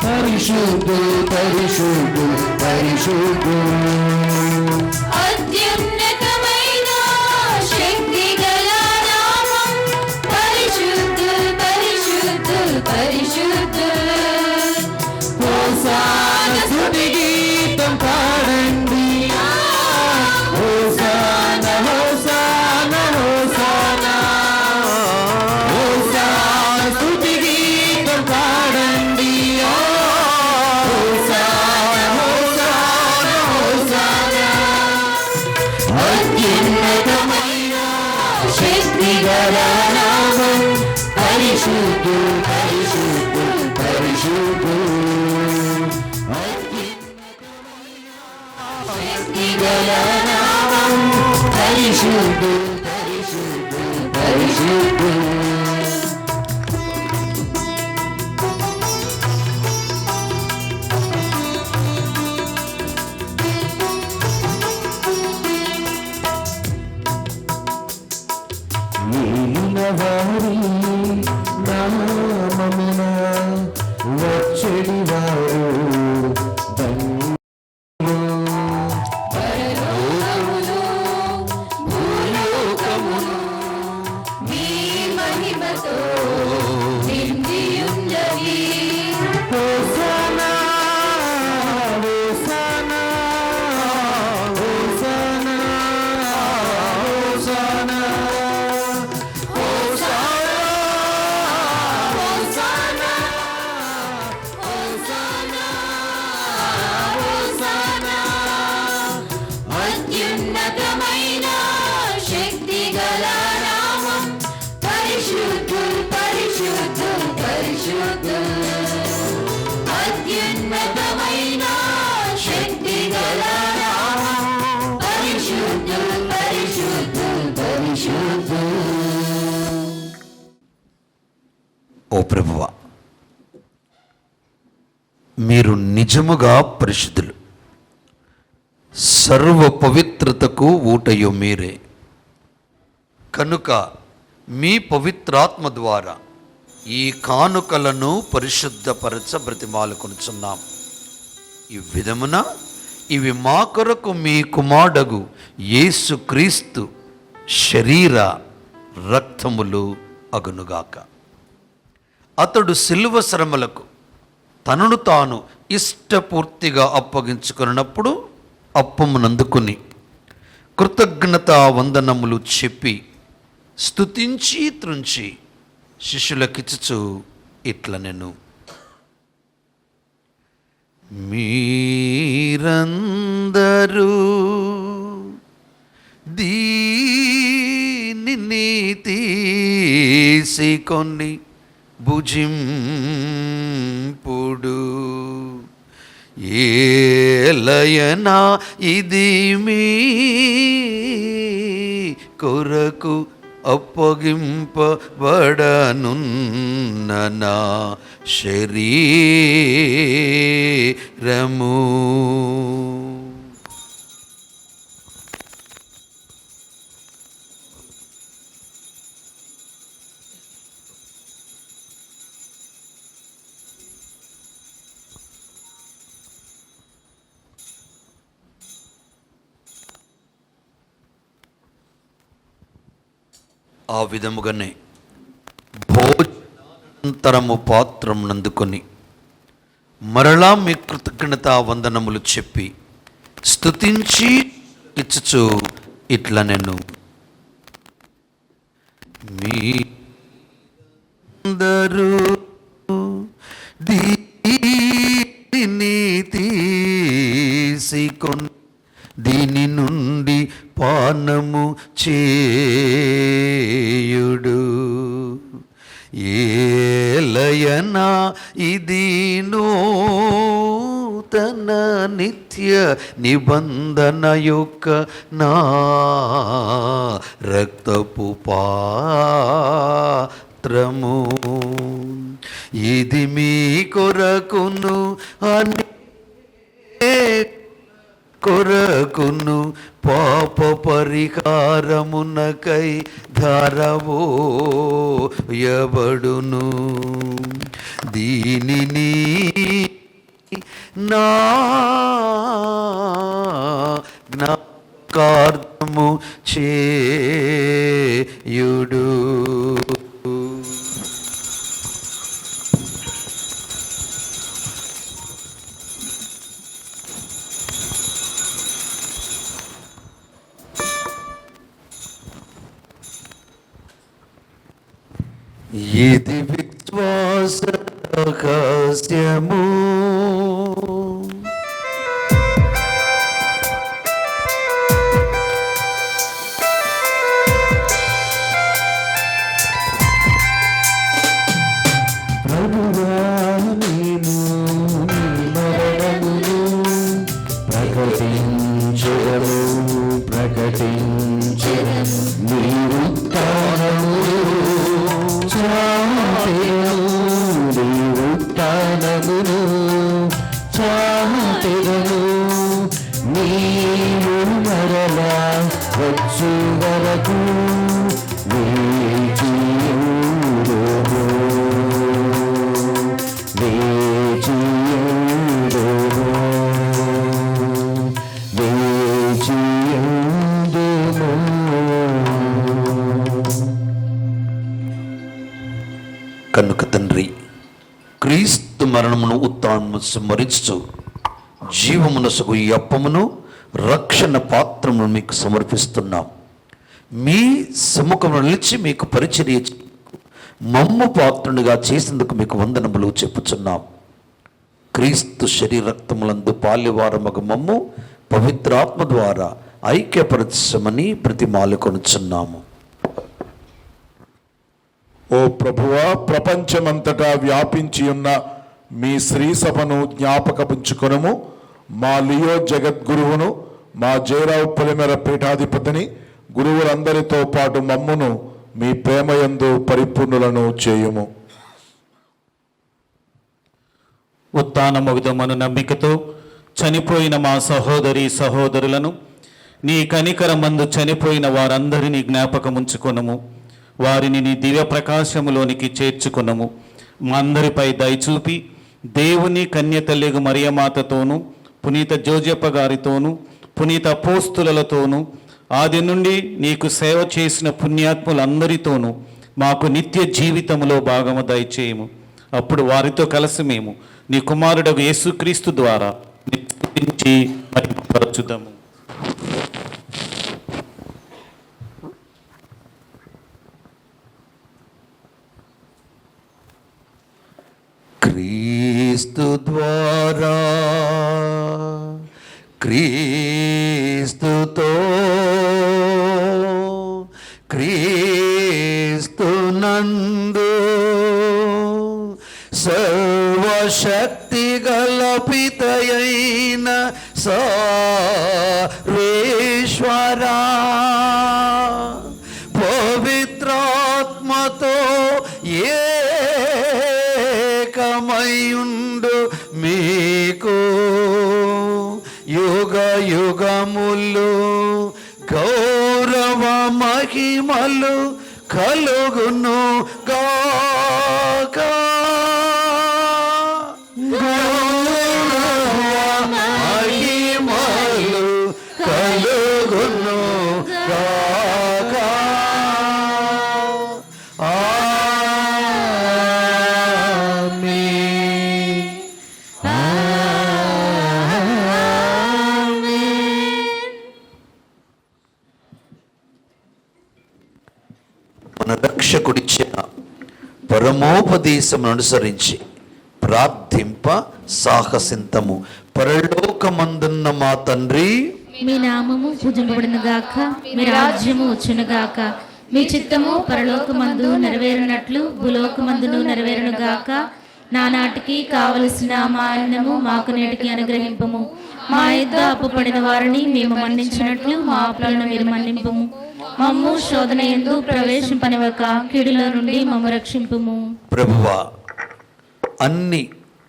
పరిశుద్ధు పరిశుద్ధు పరిశుద్ధు. అత్యున్నతమైన శక్తి గల నామం పరిశుద్ధు పరిశుద్ధు పరిశుద్ధు. హోసానా స్తుతి గీతం పాడండి. Hosanna hosanna hosanna. హోసానా స్తుతి గీతం పాడండి. Hosanna hosanna hosanna. అత్యున్నతమైన శక్తి గల నామం పరిశుద్ధు పరిశుద్ధు పరిశుద్ధు. శక్తి గల నామం పరిశుద్ధు పరిశుద్ధు పరిశుద్ధు. ఏలినవారి నామమున వచ్చెడి వారు పరలోకమును భూలోకమును మీ మహిమతో నిండియున్నవి. Hosanna hosanna hosanna hosanna hosanna hosanna hosanna hosanna. అత్యున్నతమైన శక్తి గల నామం పరిశుద్ధు పరిశుద్ధు పరిశుద్ధు. అత్యున్నతమైన శక్తి గల నామం పరిశుద్ధు పరిశుద్ధు పరిశుద్ధు. ఓ ప్రభువా, మీరు నిజముగా పరిశుద్ధులు, సర్వ పవిత్రతకు ఊటయు మీరే. కనుక మీ పవిత్రాత్మ ద్వారా ఈ కానుకలను పరిశుద్ధపరచ బ్రతిమాలుకొనుచున్నాం. ఈ విధమున ఇవి మా కొరకు మీ కుమారుడగు యేసుక్రీస్తు శరీర రక్తములు అగునుగాక. అతడు శిలువ శ్రమలకు తనను తాను ఇష్టపూర్తిగా అప్పగించుకున్నప్పుడు అప్పమునందుకుని కృతజ్ఞతా వందనములు చెప్పి స్తుతించి త్రుంచి శిష్యులకిచ్చుచు ఇట్ల నేను మీరందరూ దీనిని తీసుకొని భుజింపుడు. ఏలయనా ఇది మీ కొరకు అప్పగింపబడనున్న నా శరీరము. ఆ విధముగానే భోజనానంతరము పాత్రం నందుకొని మరలా మీ కృతజ్ఞతా వందనములు చెప్పి స్తుతించి ఇచ్చుచు ఇట్లా నేను మీందరూ దీనిని తీసుకొని దీని నుండి పానము చేయుడు. ఏలయనా ఇది నూతన నిత్య నిబంధన యొక్క నా రక్తపు పాత్రము. ఇది మీ కొరకును కొరకును పాప పరిహారమునకై ధారవోయబడును. దీనిని నా జ్ఞాపకార్థము చేయుడు. ఇది విశ్వాస రహస్యము, ప్రభువా నేను నీ మరణమును ప్రకటించెదను, ప్రకటించెదను. నీ ఉత్థానమును చాటెదను, నీ ఉత్థానమును చాటెదను. నీవు మరలా వచ్చు వరకు వేచియుండుము, వేచియుండుము, వేచియుండుము. కనుక తండ్రి, క్రీస్తు మరణమును ఉత్థానమును స్మరించు జీవమునసుగు ఈ అప్పమును రక్షణ పాత్రమును మీకు సమర్పిస్తున్నాం. మీ సముఖమును నిలిచి మీకు పరిచర్య మమ్ము పాత్రునిగా చేసేందుకు మీకు వందనములు చెప్పుచున్నాం. క్రీస్తు శరీర రక్తములందు పాల్యవారమగు మమ్ము పవిత్రాత్మ ద్వారా ఐక్యపరచమని బ్రతిమాలుకొనుచున్నాము. ఓ ప్రభువా, ప్రపంచమంతటా వ్యాపించి ఉన్న మీ శ్రీ సభను జ్ఞాపకపుంచుకొనుము. మా లియో జగద్గురువును, మా జయరావు పొలిమేర పీఠాధిపతిని, గురువులందరితో పాటు మమ్మును మీ ప్రేమయందు పరిపూర్ణులను చేయుము. ఉత్థానమగుదమను నమ్మికతో చనిపోయిన మా సహోదరి సహోదరులను, నీ కనికరమందు చనిపోయిన వారందరినీ జ్ఞాపకముంచుకొనుము. వారిని నీ దివ్య ప్రకాశములోనికి చేర్చుకొనుము. మా అందరిపై దయచూపి దేవుని కన్యతల్లిగు మరియమాతతోనూ, పునీత జోజప్ప గారితోనూ, పునీత అపోస్తులతోనూ, ఆది నుండి నీకు సేవ చేసిన పుణ్యాత్ములందరితోనూ మాకు నిత్య జీవితములో భాగము దయచేయము. అప్పుడు వారితో కలిసి మేము నీ కుమారుడగు యేసుక్రీస్తు ద్వారా స్తుతించి మహిమపరచుదాము. క్రీస్తు ద్వారా, క్రీస్తుతో, క్రీస్తునందు సర్వశక్తి గల పితయైన సర్వేశ్వరా, పవిత్రాత్మతో ఏకమయుండు మీకు యుగ యుగములు గౌరవ మహిమలు కలుగును గాక. గౌరవ మహిమలు కలుగును గాక. ఆమేన్. మన రక్షకుడిచ్చిన పరమోపదేశమును అనుసరించి ప్రార్థింప సాహసింతము. పరలోకమందున్న మా తండ్రి, మీ నామము పూజింపబడును గాక, మీ రాజ్యము వచ్చును గాక, మీ చిత్తము పరలోకమందు నెరవేరునట్లు భూలోకమందును నెరవేరును గాక. నానాటికి కావలసిన మా అన్నము మాకు నేటికి అనుగ్రహింపము. మా యొద్ద అప్పుపడిన వారిని మేము మన్నించినట్లు మా అప్పులను మీరు మన్నింపము. మమ్ము శోధన యందు ప్రవేశింపనివ్వక కీడుల నుండి మమ్ము రక్షింపుము. ప్రభువా, అన్ని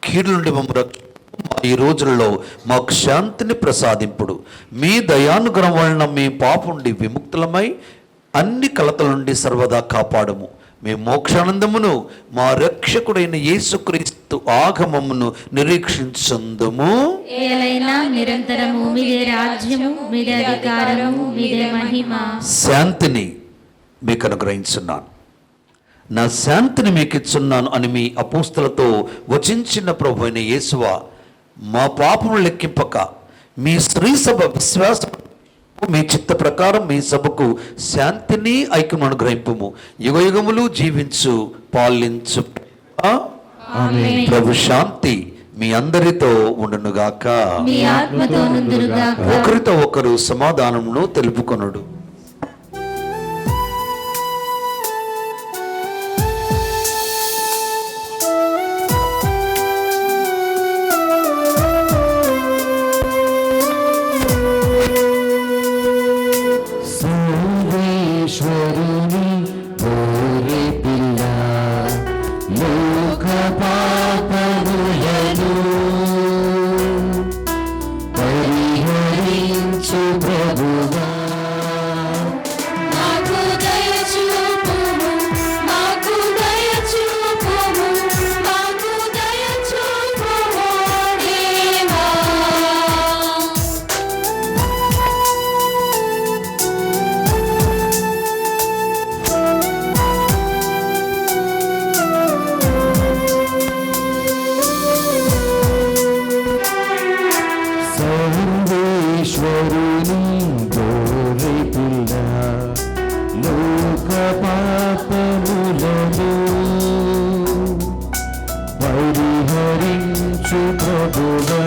కీడుల నుండి మమ్ము రక్షింపు. మా ఈ రోజులలో మాకు శాంతిని ప్రసాదింపుడు. మీ దయానుగ్రహం వలన మీ పాపం నుండి విముక్తులమై అన్ని కలతల నుండి సర్వదా కాపాడము. మేము మోక్షానందమును మా రక్షకుడైన యేసుక్రీస్తు ఆగమమును నిరీక్షించుందుము. ఏలైనా నిరంతరము మీదే రాజ్యము, మీదే అధికారము, మీదే మహిమ. శాంతిని మీకు అనుగ్రహించున్నాను, నా శాంతిని మీకు ఇచ్చున్నాను అని మీ అపోస్తలతో వచించిన ప్రభు అయిన యేసువా, మా పాపము లెక్కింపక మీ శ్రీ సభ విశ్వాసం మీ చిత్త ప్రకారం మీ సభకు శాంతిని ఐక్యము అనుగ్రహింపుము. యుగయుగములు జీవించు పాలించు ప్రభు శాంతి మీ అందరితో ఉండునుగాక. ఒకరితో ఒకరు సమాధానమును తెలుపుకొనుడు. సర్వేశ్వరుని గొర్రె పిల్ల, లోక పాపములను పరిహరించు ప్రభువా, మాకు దయ చూపుము, మాకు దయ చూపుము, మాకు దయ చూపుము దేవా. సర్వేశ్వరుని గొర్రె పిల్ల, లోక పాపములను పరిహరించు ప్రభువా,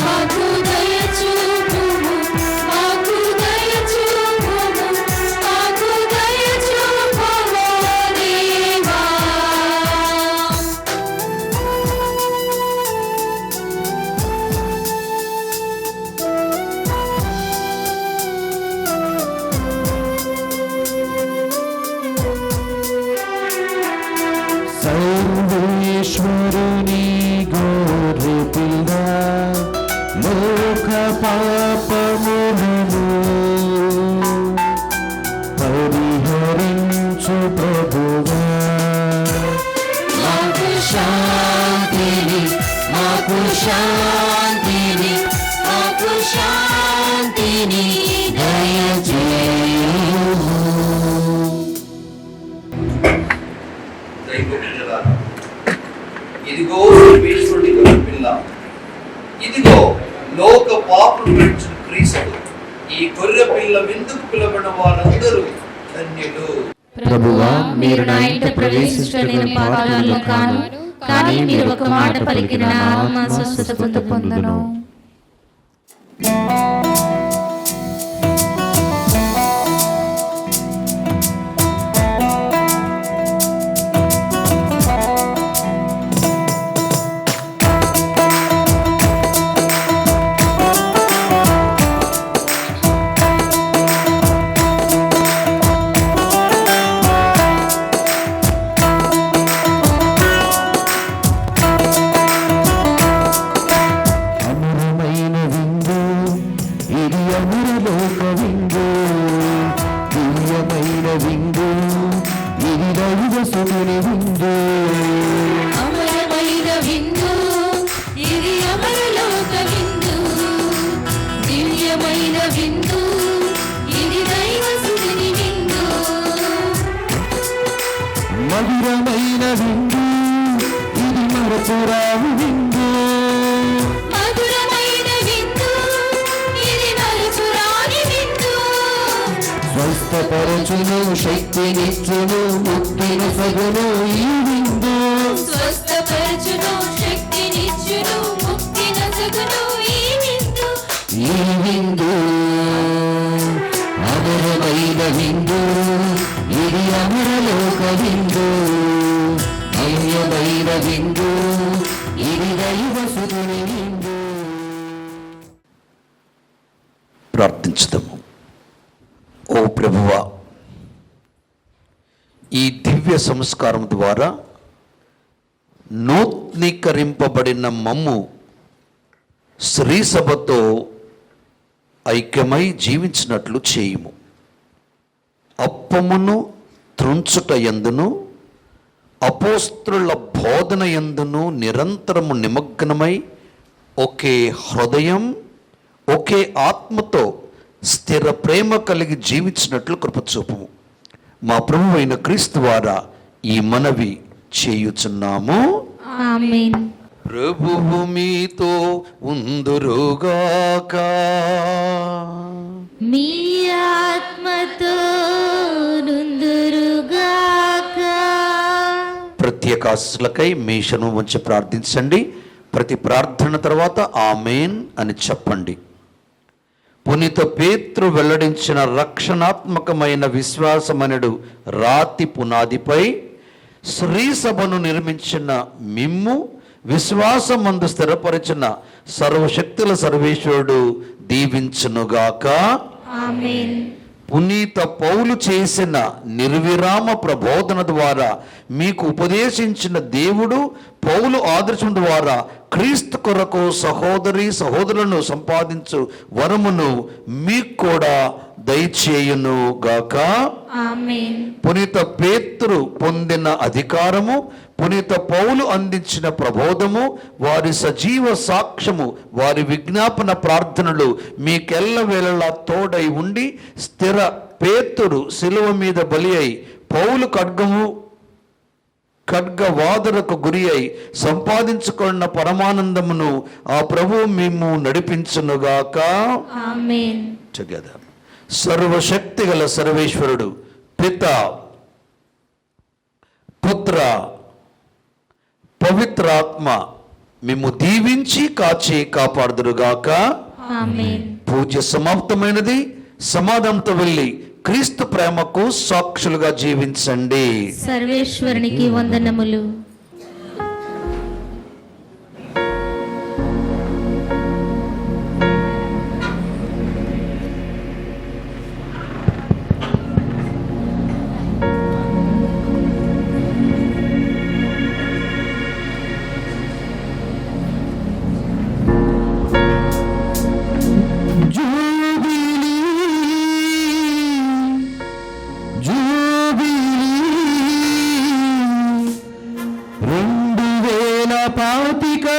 మాకు దయ చూపుము, మాకు దయ చూపుము, మాకు దయ చూపుము దేవా. సర్వేశ్వరుని గొర్రె పిల్ల, లోక పాపములను పరిహరించు ప్రభువా, మాకు శాంతిని, మాకు శాంతిని, మాకు శాంతిని దయచేయుము. ఇదిగో సర్వేశ్వరుని గొర్రె పిల్ల, ఇదిగో లోక పాపం విడిచిన క్రీస్తు. ఈ గొర్రె పిల్ల విందుకు పిలబడిన వారందరూ ధన్యులు. ప్రభువా, మీరు నా ఇంట ప్రవేశించిన నేను పాపాలను కాను, కానీ మీరు ఒక మాట పలికిన నా ఆత్మ స్వస్థత పొందును. అమరమైన విందు ఇది, అమరలోక విందు, దివ్యమైన విందు ఇది, దైవ సుతుని విందు. అమరమైన విందు ఇది, అమరలోక విందు, దివ్యమైన విందు ఇది, దైవసుని విందు. మధురమైన విందు ఇది, మరపురావు విందు. మధురమైన విందు ఇది, మరపురాని విందు. స్వస్థపరచును, శక్తినిచ్చును, ముక్తిని సగును ఈ విందు. స్వస్థపరచును, శక్తినిచ్చును, ముక్తి నొసగును ఈ విందు. ఈ విందు అమరమైన విందు ఇది, అమరలోక విందు, అమరమైన విందు ఇది, దైవ సుతుని విందు. ప్రార్థించుదాము. ఓ ప్రభువా, ఈ దివ్య సంస్కారం ద్వారా నూతనీకరింపబడిన మమ్ము శ్రీ సభతో ఐక్యమై జీవించినట్లు చేయుము. అప్పమును త్రుంచుట యందును అపోస్తలుల బోధన యందును నిరంతరము నిమగ్నమై ఒకే హృదయం ఒకే ఆత్మతో స్థిర ప్రేమ కలిగి జీవించినట్లు కృపచూపుము. మా ప్రభువు అయిన క్రీస్తు ద్వారా ఈ మనవి చేయుచున్నాము. ఆమేన్. ప్రభువు మీతో ఉందురుగాక. మీ ఆత్మతో నుందురుగాక. ప్రత్యేకాస్తులకై మీషను ఉంచి ప్రార్థించండి. ప్రతి ప్రార్థన తర్వాత ఆమేన్ అని చెప్పండి. పునీత పేతురు వెల్లడించిన రక్షణాత్మకమైన విశ్వాసమనుడు రాతి పునాదిపై శ్రీ సభను నిర్మించిన మిమ్ము విశ్వాసమందు స్థిరపరిచిన సర్వశక్తుల సర్వేశ్వరుడు దీవించునుగాక. ఆమేన్. పునీత పౌలు చేసిన నిర్విరామ ప్రబోధన ద్వారా మీకు ఉపదేశించిన దేవుడు పౌలు ఆదర్శం ద్వారా క్రీస్తు కొరకు సహోదరి సహోదరులను సంపాదించు వరమును మీకు కూడా దయచేయును గాక. ఆమేన్. పునీత పేతురు పొందిన అధికారము, పునీత పౌలు అందించిన ప్రబోధము, వారి సజీవ సాక్ష్యము, వారి విజ్ఞాపన ప్రార్థనలు మీకెల్ల వేళలా తోడై ఉండి స్థిర పేతురు శిలువ మీద బలి అయి పౌలు ఖడ్గవాదులకు గురి అయి సంపాదించుకున్న పరమానందమును ఆ ప్రభువు మేము నడిపించునుగాక. ఆమేన్. టుగెదర్. సర్వశక్తి గల సర్వేశ్వరుడు పిత, పుత్ర, పవిత్రాత్మ మేము దీవించి కాచి కాపాడుదురుగాక. ఆమేన్. పూజ సమాప్తమైనది. సమాధానంతో వెళ్ళి క్రీస్తు ప్రేమకు సాక్షులుగా జీవించండి. సర్వేశ్వరునికి వందనములు.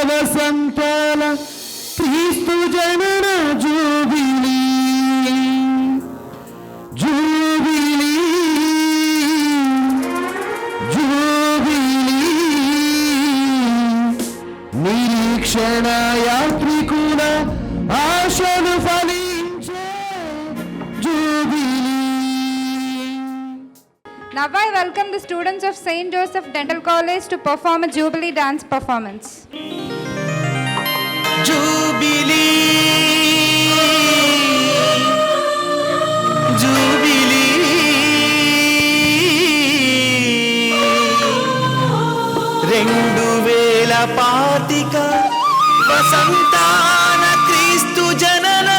వసంతాల క్రీస్తు జనన జూబిలీ, జూబిలీ, జూబిలీ. నిరీక్షణ యాత్రికుల ఆశలు ఫలించే jubilee. Now I welcome the students of St. Joseph Dental College to perform a Jubilee dance performance. Jubilee, Jubilee. 2025 వసంతాన క్రీస్తు జనన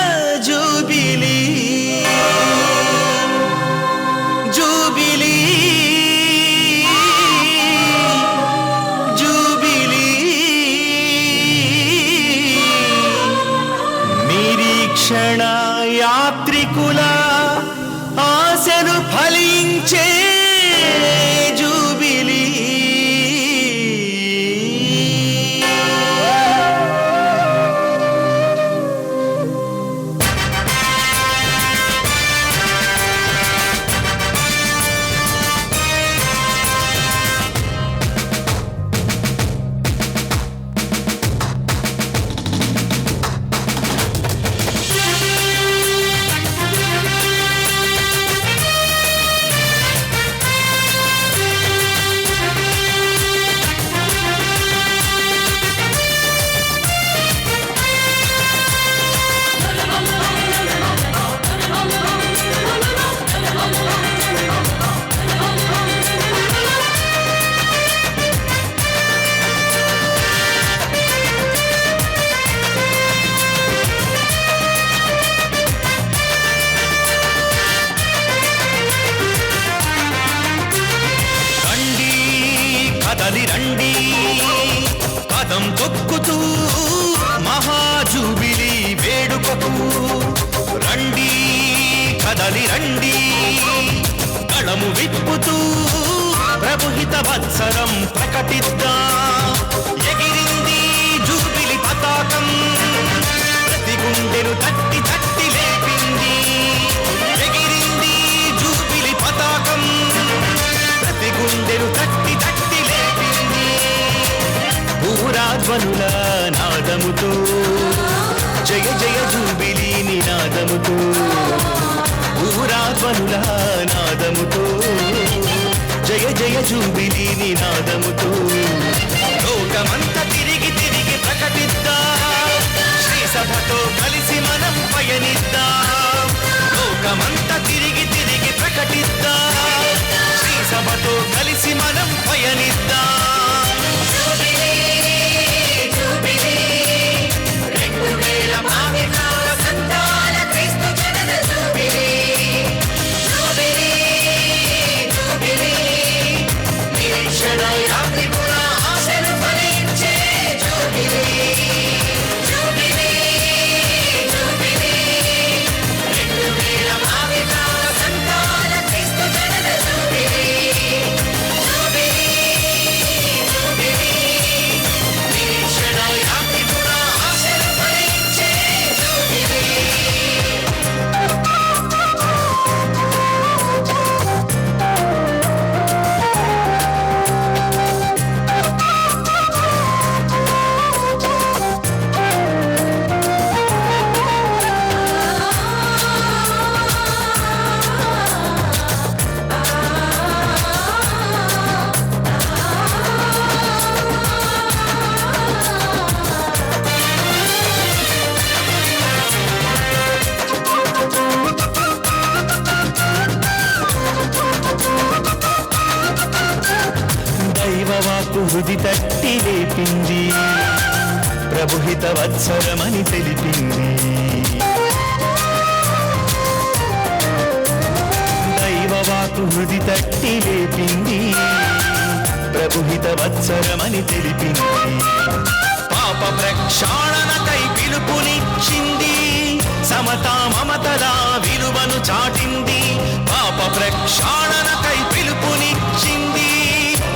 జూబిలీ, జూబిలీ, జూబిలీ. నిరీక్షణ యాత్రికుల ఆశను ఫలించే జూబిలీ. రండి కదలి రండి పదం తొక్కుతూ మహాజూబిలీ వేడుకకు రండి కదలి రండి, కళము విప్పుతూ ప్రభుహిత వత్సరం ప్రకటిద్దా. ఎగిరింది జూబిలి పతాకం, ప్రతి గుండెను తట్టి తట్టి లేపింది. ఎగిరింది జూబిలి పతాకం, ప్రతి గుండెను తట్టి తట్టి లేపింది. ఊరాధ్వనుల నాదముతో జయ జయ జూబిలి నినాదముతో, ఊరాధ్వనుల నాదముతో జయ జయ జూబిలి నినాదముతో లోకమంత తిరిగి తిరిగి ప్రకటిద్దాం. శ్రీ సభతో కలిసి మనం పయనిద్దాం. లోకమంత తిరిగి తిరిగి ప్రకటిద్దాం. శ్రీ సభతో కలిసి మనం పయనిద్దాం. దైవవాకు హృది తట్టి లేపింది, ప్రభుహిత వత్సరమని తెలిపింది. దైవవాకు హృది తట్టి లేపింది, ప్రభుహిత వత్సరమని తెలిపింది. పాప ప్రక్షాళనకై పిలుపునిచ్చింది, సమతా మమతల విలువను చాటింది. పాప ప్రక్షాళనకై పిలుపునిచ్చింది,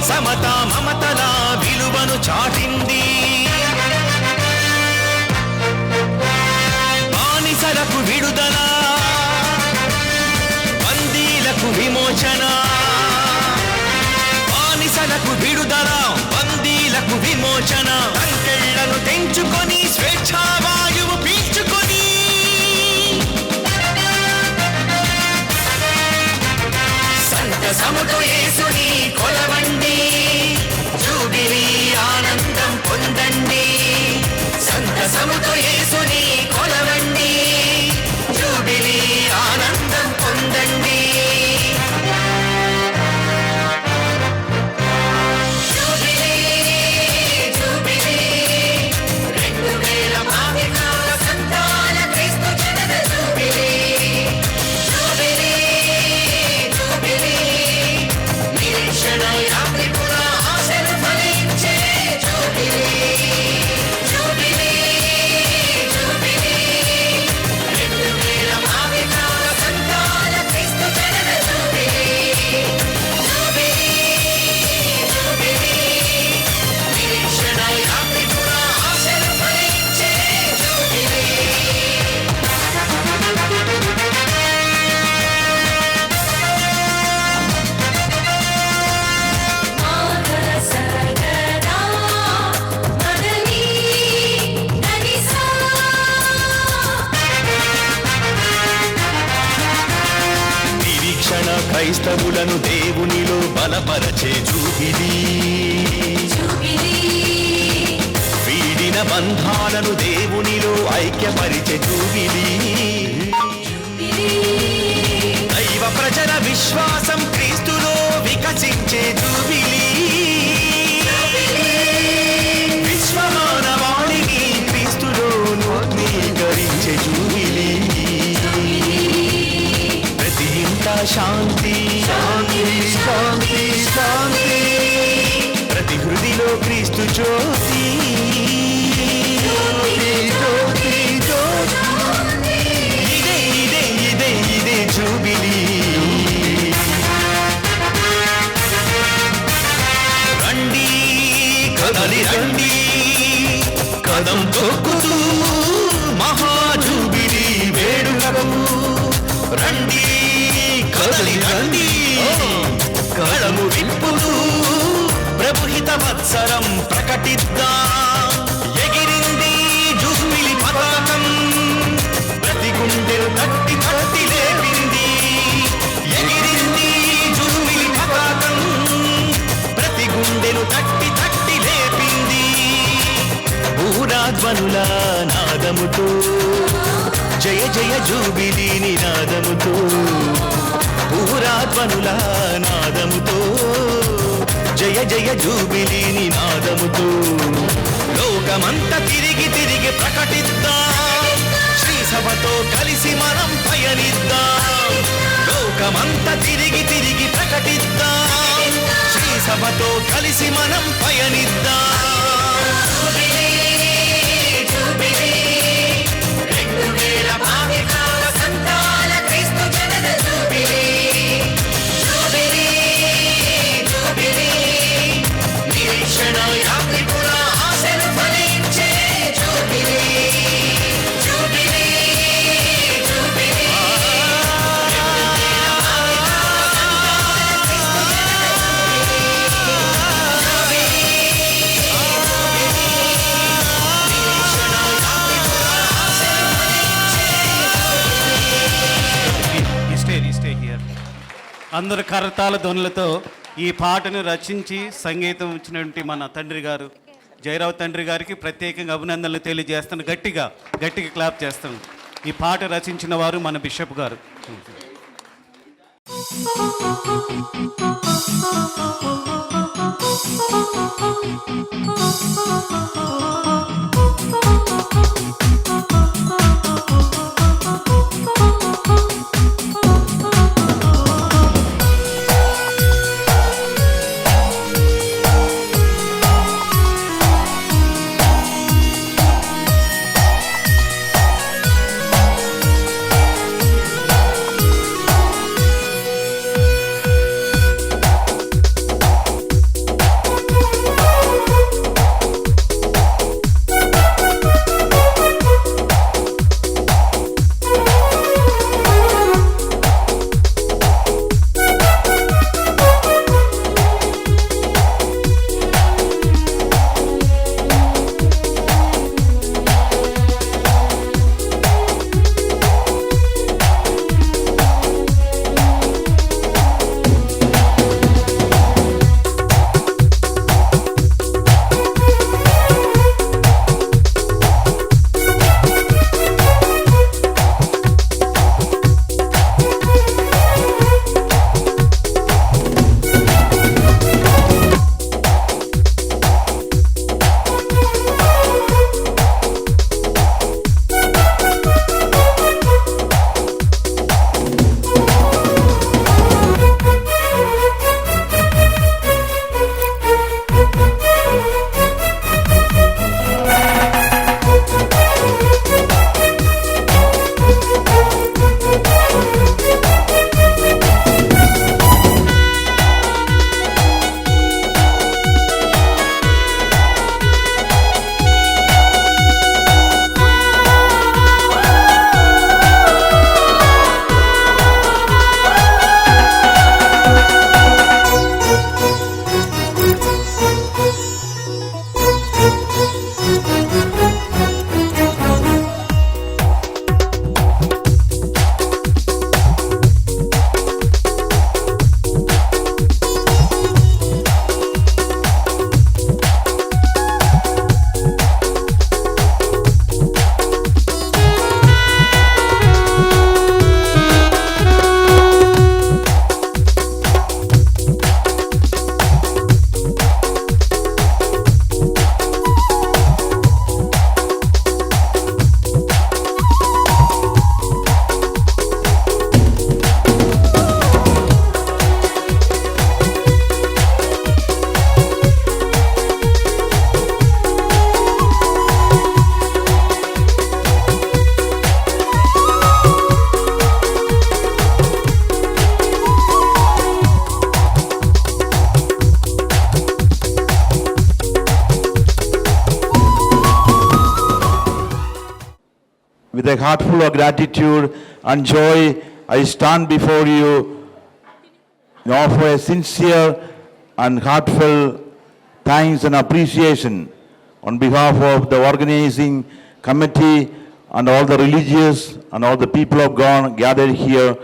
సమతా మమతల విలువను చాటింది. బానిసలకు విడుదల, బందీలకు విమోచన. బానిసలకు విడుదల, బందీలకు విమోచన. సంకెళ్లను తెంచుకొని స్వేచ్ఛావాయువు పీల్చుకొని సంతసముతో యేసుని కొలవండి, జూబిలీ ఆనందం పొందండి. సంతసముతో యేసుని కొలవండి, జూబిలీ ఆనందం పొందండి. జూబిలీ జూబిలీ 2000 భావికాల సంతాన క్రీస్తు జనన జూబిలీ. జూబిలీ జూబిలీ నిరీక్షణ యాత్రికుల ఆశలు ఫలించే జూబిలీ. జూబిలీ జూబిలీ 2000 భావికాల సంతాన క్రీస్తు జనన జూబిలీ. జూబిలీ జూబిలీ నిరీక్షణ యాత్రికుల ఆశలు ఫలించే జూబిలీ. నిరీక్షణ క్రైస్తవులను దేవునిలో బలపరచే జూబిలీ. వీడిన బంధాలను దేవునిలో ఐక్యపరిచే జూబిలీ. దైవ ప్రజల విశ్వాసం క్రీస్తులో వికసించే జూబిలీ. విశ్వమానవాళిని క్రీస్తులో నూతనీకరించే జూబిలీ. ప్రతి ఇంట శాంతి శాంతి శాంతి శాంతి, ప్రతి హృదిలో క్రీస్తు జ్యోతి. ఇదే ఇదే ఇదే ఇదే జూబిలీ. రండి కదలి రండి, కదం తొక్కుతూ మహాజూబిలీ వేడుకకు రండి. కదలి రండి, కళము విప్పుతూ ప్రభుహిత వత్సరం ప్రకటిద్దాం. ఎగిరింది జూబిలీ పతాకం, ప్రతి గుండెలు తట్టి తట్టి లేపింది. ఎగిరింది జూబిలీ పతాకం, ప్రతి గుండెలు తట్టి తట్టి లేపింది. ఊరాధ్వనుల నాదముతో జయ జయ జూబిలీ నినాదముతో, ఊరాధ్వనుల నాదముతో జయ జయ జూబిలీ నినాదముతో లోకమంతా తిరిగి తిరిగి ప్రకటిద్దాం. శ్రీసభతో కలిసి మనం పయనిద్దాం. లోకమంతా తిరిగి తిరిగి ప్రకటిద్దాం. శ్రీసభతో కలిసి మనం పయనిద్దాం. అందరు కరతాళ ధ్వనులతో ఈ పాటను రచించి సంగీతం ఇచ్చినటువంటి మన తండ్రి గారు జయరావు తండ్రి గారికి ప్రత్యేకంగా అభినందనలు తెలియజేస్తాను. గట్టిగా క్లాప్ చేస్తాను. ఈ పాట రచించిన వారు మన బిషప్ గారు. with a heart full of gratitude and joy, I stand before you and offer a sincere and heartfelt thanks and appreciation on behalf of the organizing committee and all the religious and all the people of God gathered here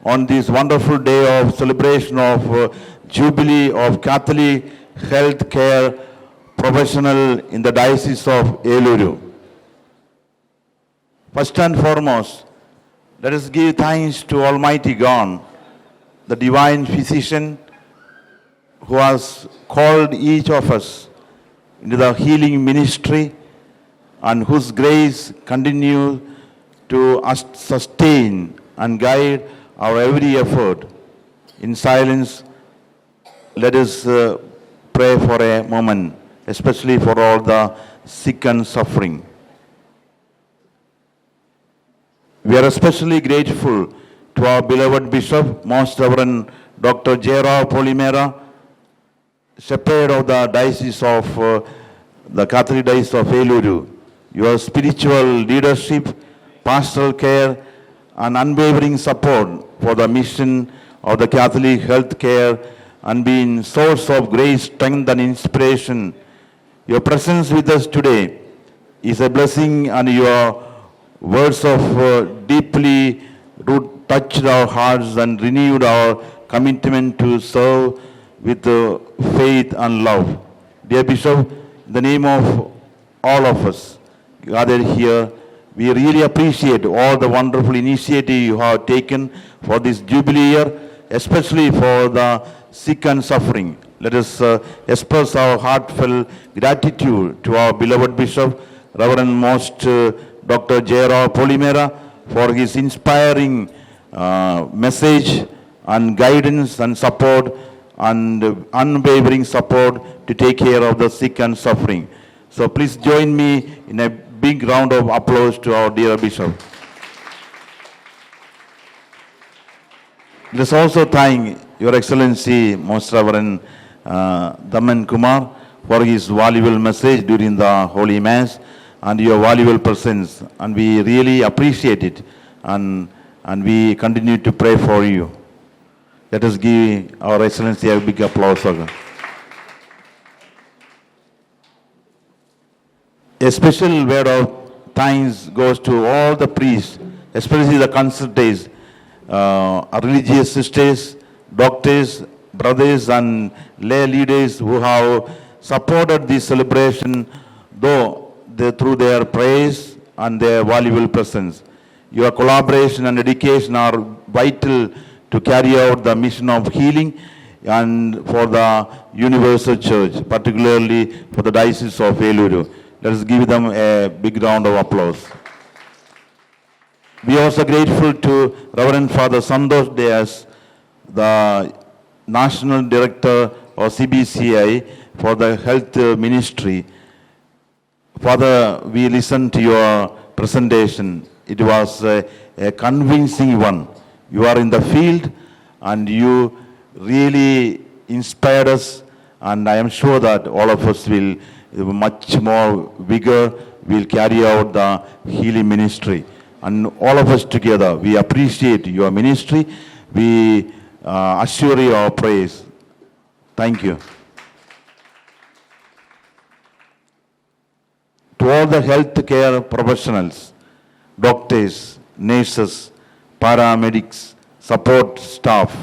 on this wonderful day of celebration of Jubilee of Catholic Health Care Professional in the Diocese of Eluru. First and foremost, let us give thanks to Almighty God, the divine physician who has called each of us into the healing ministry and whose grace continues to sustain and guide our every effort. In silence, let us pray for a moment, especially for all the sick and suffering. We are especially grateful to our beloved Bishop, Most Reverend Dr. J.R. Polimera, Shepherd of the Diocese of the Catholic Diocese of Eluru. Your spiritual leadership, pastoral care, and unwavering support for the mission of the Catholic health care and being source of great strength and inspiration. Your presence with us today is a blessing, and your words of deeply root touched our hearts and renewed our commitment to serve with faith and love. Dear Bishop, in the name of all of us gathered here, we really appreciate all the wonderful initiative you have taken for this Jubilee year, especially for the sick and suffering. Let us express our heartfelt gratitude to our beloved Bishop, Reverend Most Dr. J.R. Polimera, for his inspiring message and guidance and support and unwavering support to take care of the sick and suffering. So please join me in a big round of applause to our dear Bishop. Let us also thank Your Excellency, Most Reverend Daman Kumar, for his valuable message during the Holy Mass and your valuable presence. And we really appreciate it, and we continue to pray for you. Let us give Our Excellency a big applause. A special word of thanks goes to all the priests, especially the consultates, religious sisters, doctors, brothers, and lay leaders who have supported this celebration, through their praise and their valuable presence. Your collaboration and dedication are vital to carry out the mission of healing and for the Universal Church, particularly for the Diocese of Eluru. Let us give them a big round of applause. We are also grateful to Reverend Father Santosh Dias, the National Director of CBCI for the Health Ministry. Father, we listened to your presentation. It was a convincing one. You are in the field and you really inspired us, and I am sure that all of us will much more vigor will carry out the healing ministry. And all of us together, we appreciate your ministry. We assure you our praise. Thank you. To all the healthcare professionals, doctors, nurses, paramedics, support staff,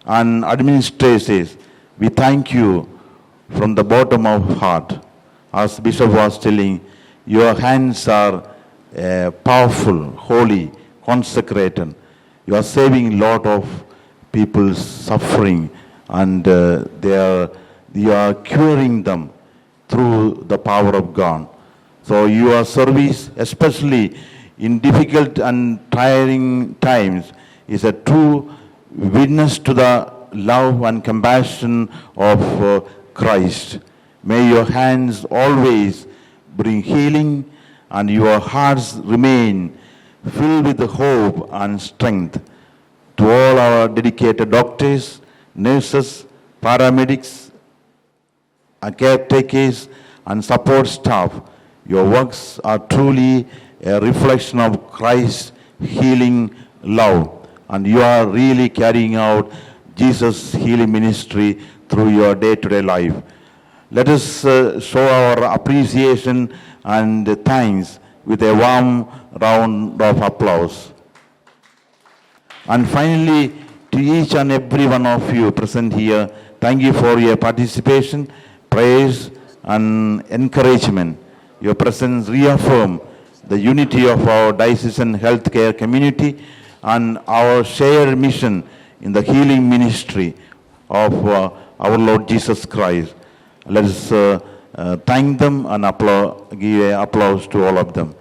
and administrators, we thank you from the bottom of heart. As Bishop was telling, your hands are powerful, holy, consecrated. You are saving a lot of people's suffering, and you are curing them through the power of God. So your service, especially in difficult and tiring times, is a true witness to the love and compassion of Christ. May your hands always bring healing and your hearts remain filled with hope and strength. To all our dedicated doctors, nurses, paramedics, caretakers, and support staff, your works are truly a reflection of Christ's healing love. And you are really carrying out Jesus' healing ministry through your day-to-day life. Let us show our appreciation and thanks with a warm round of applause. And finally, to each and every one of you present here, thank you for your participation, praise, and encouragement. Your presence reaffirms the unity of our diocesan healthcare community and our shared mission in the healing ministry of our Lord Jesus Christ. Let us thank them and give applause to all of them.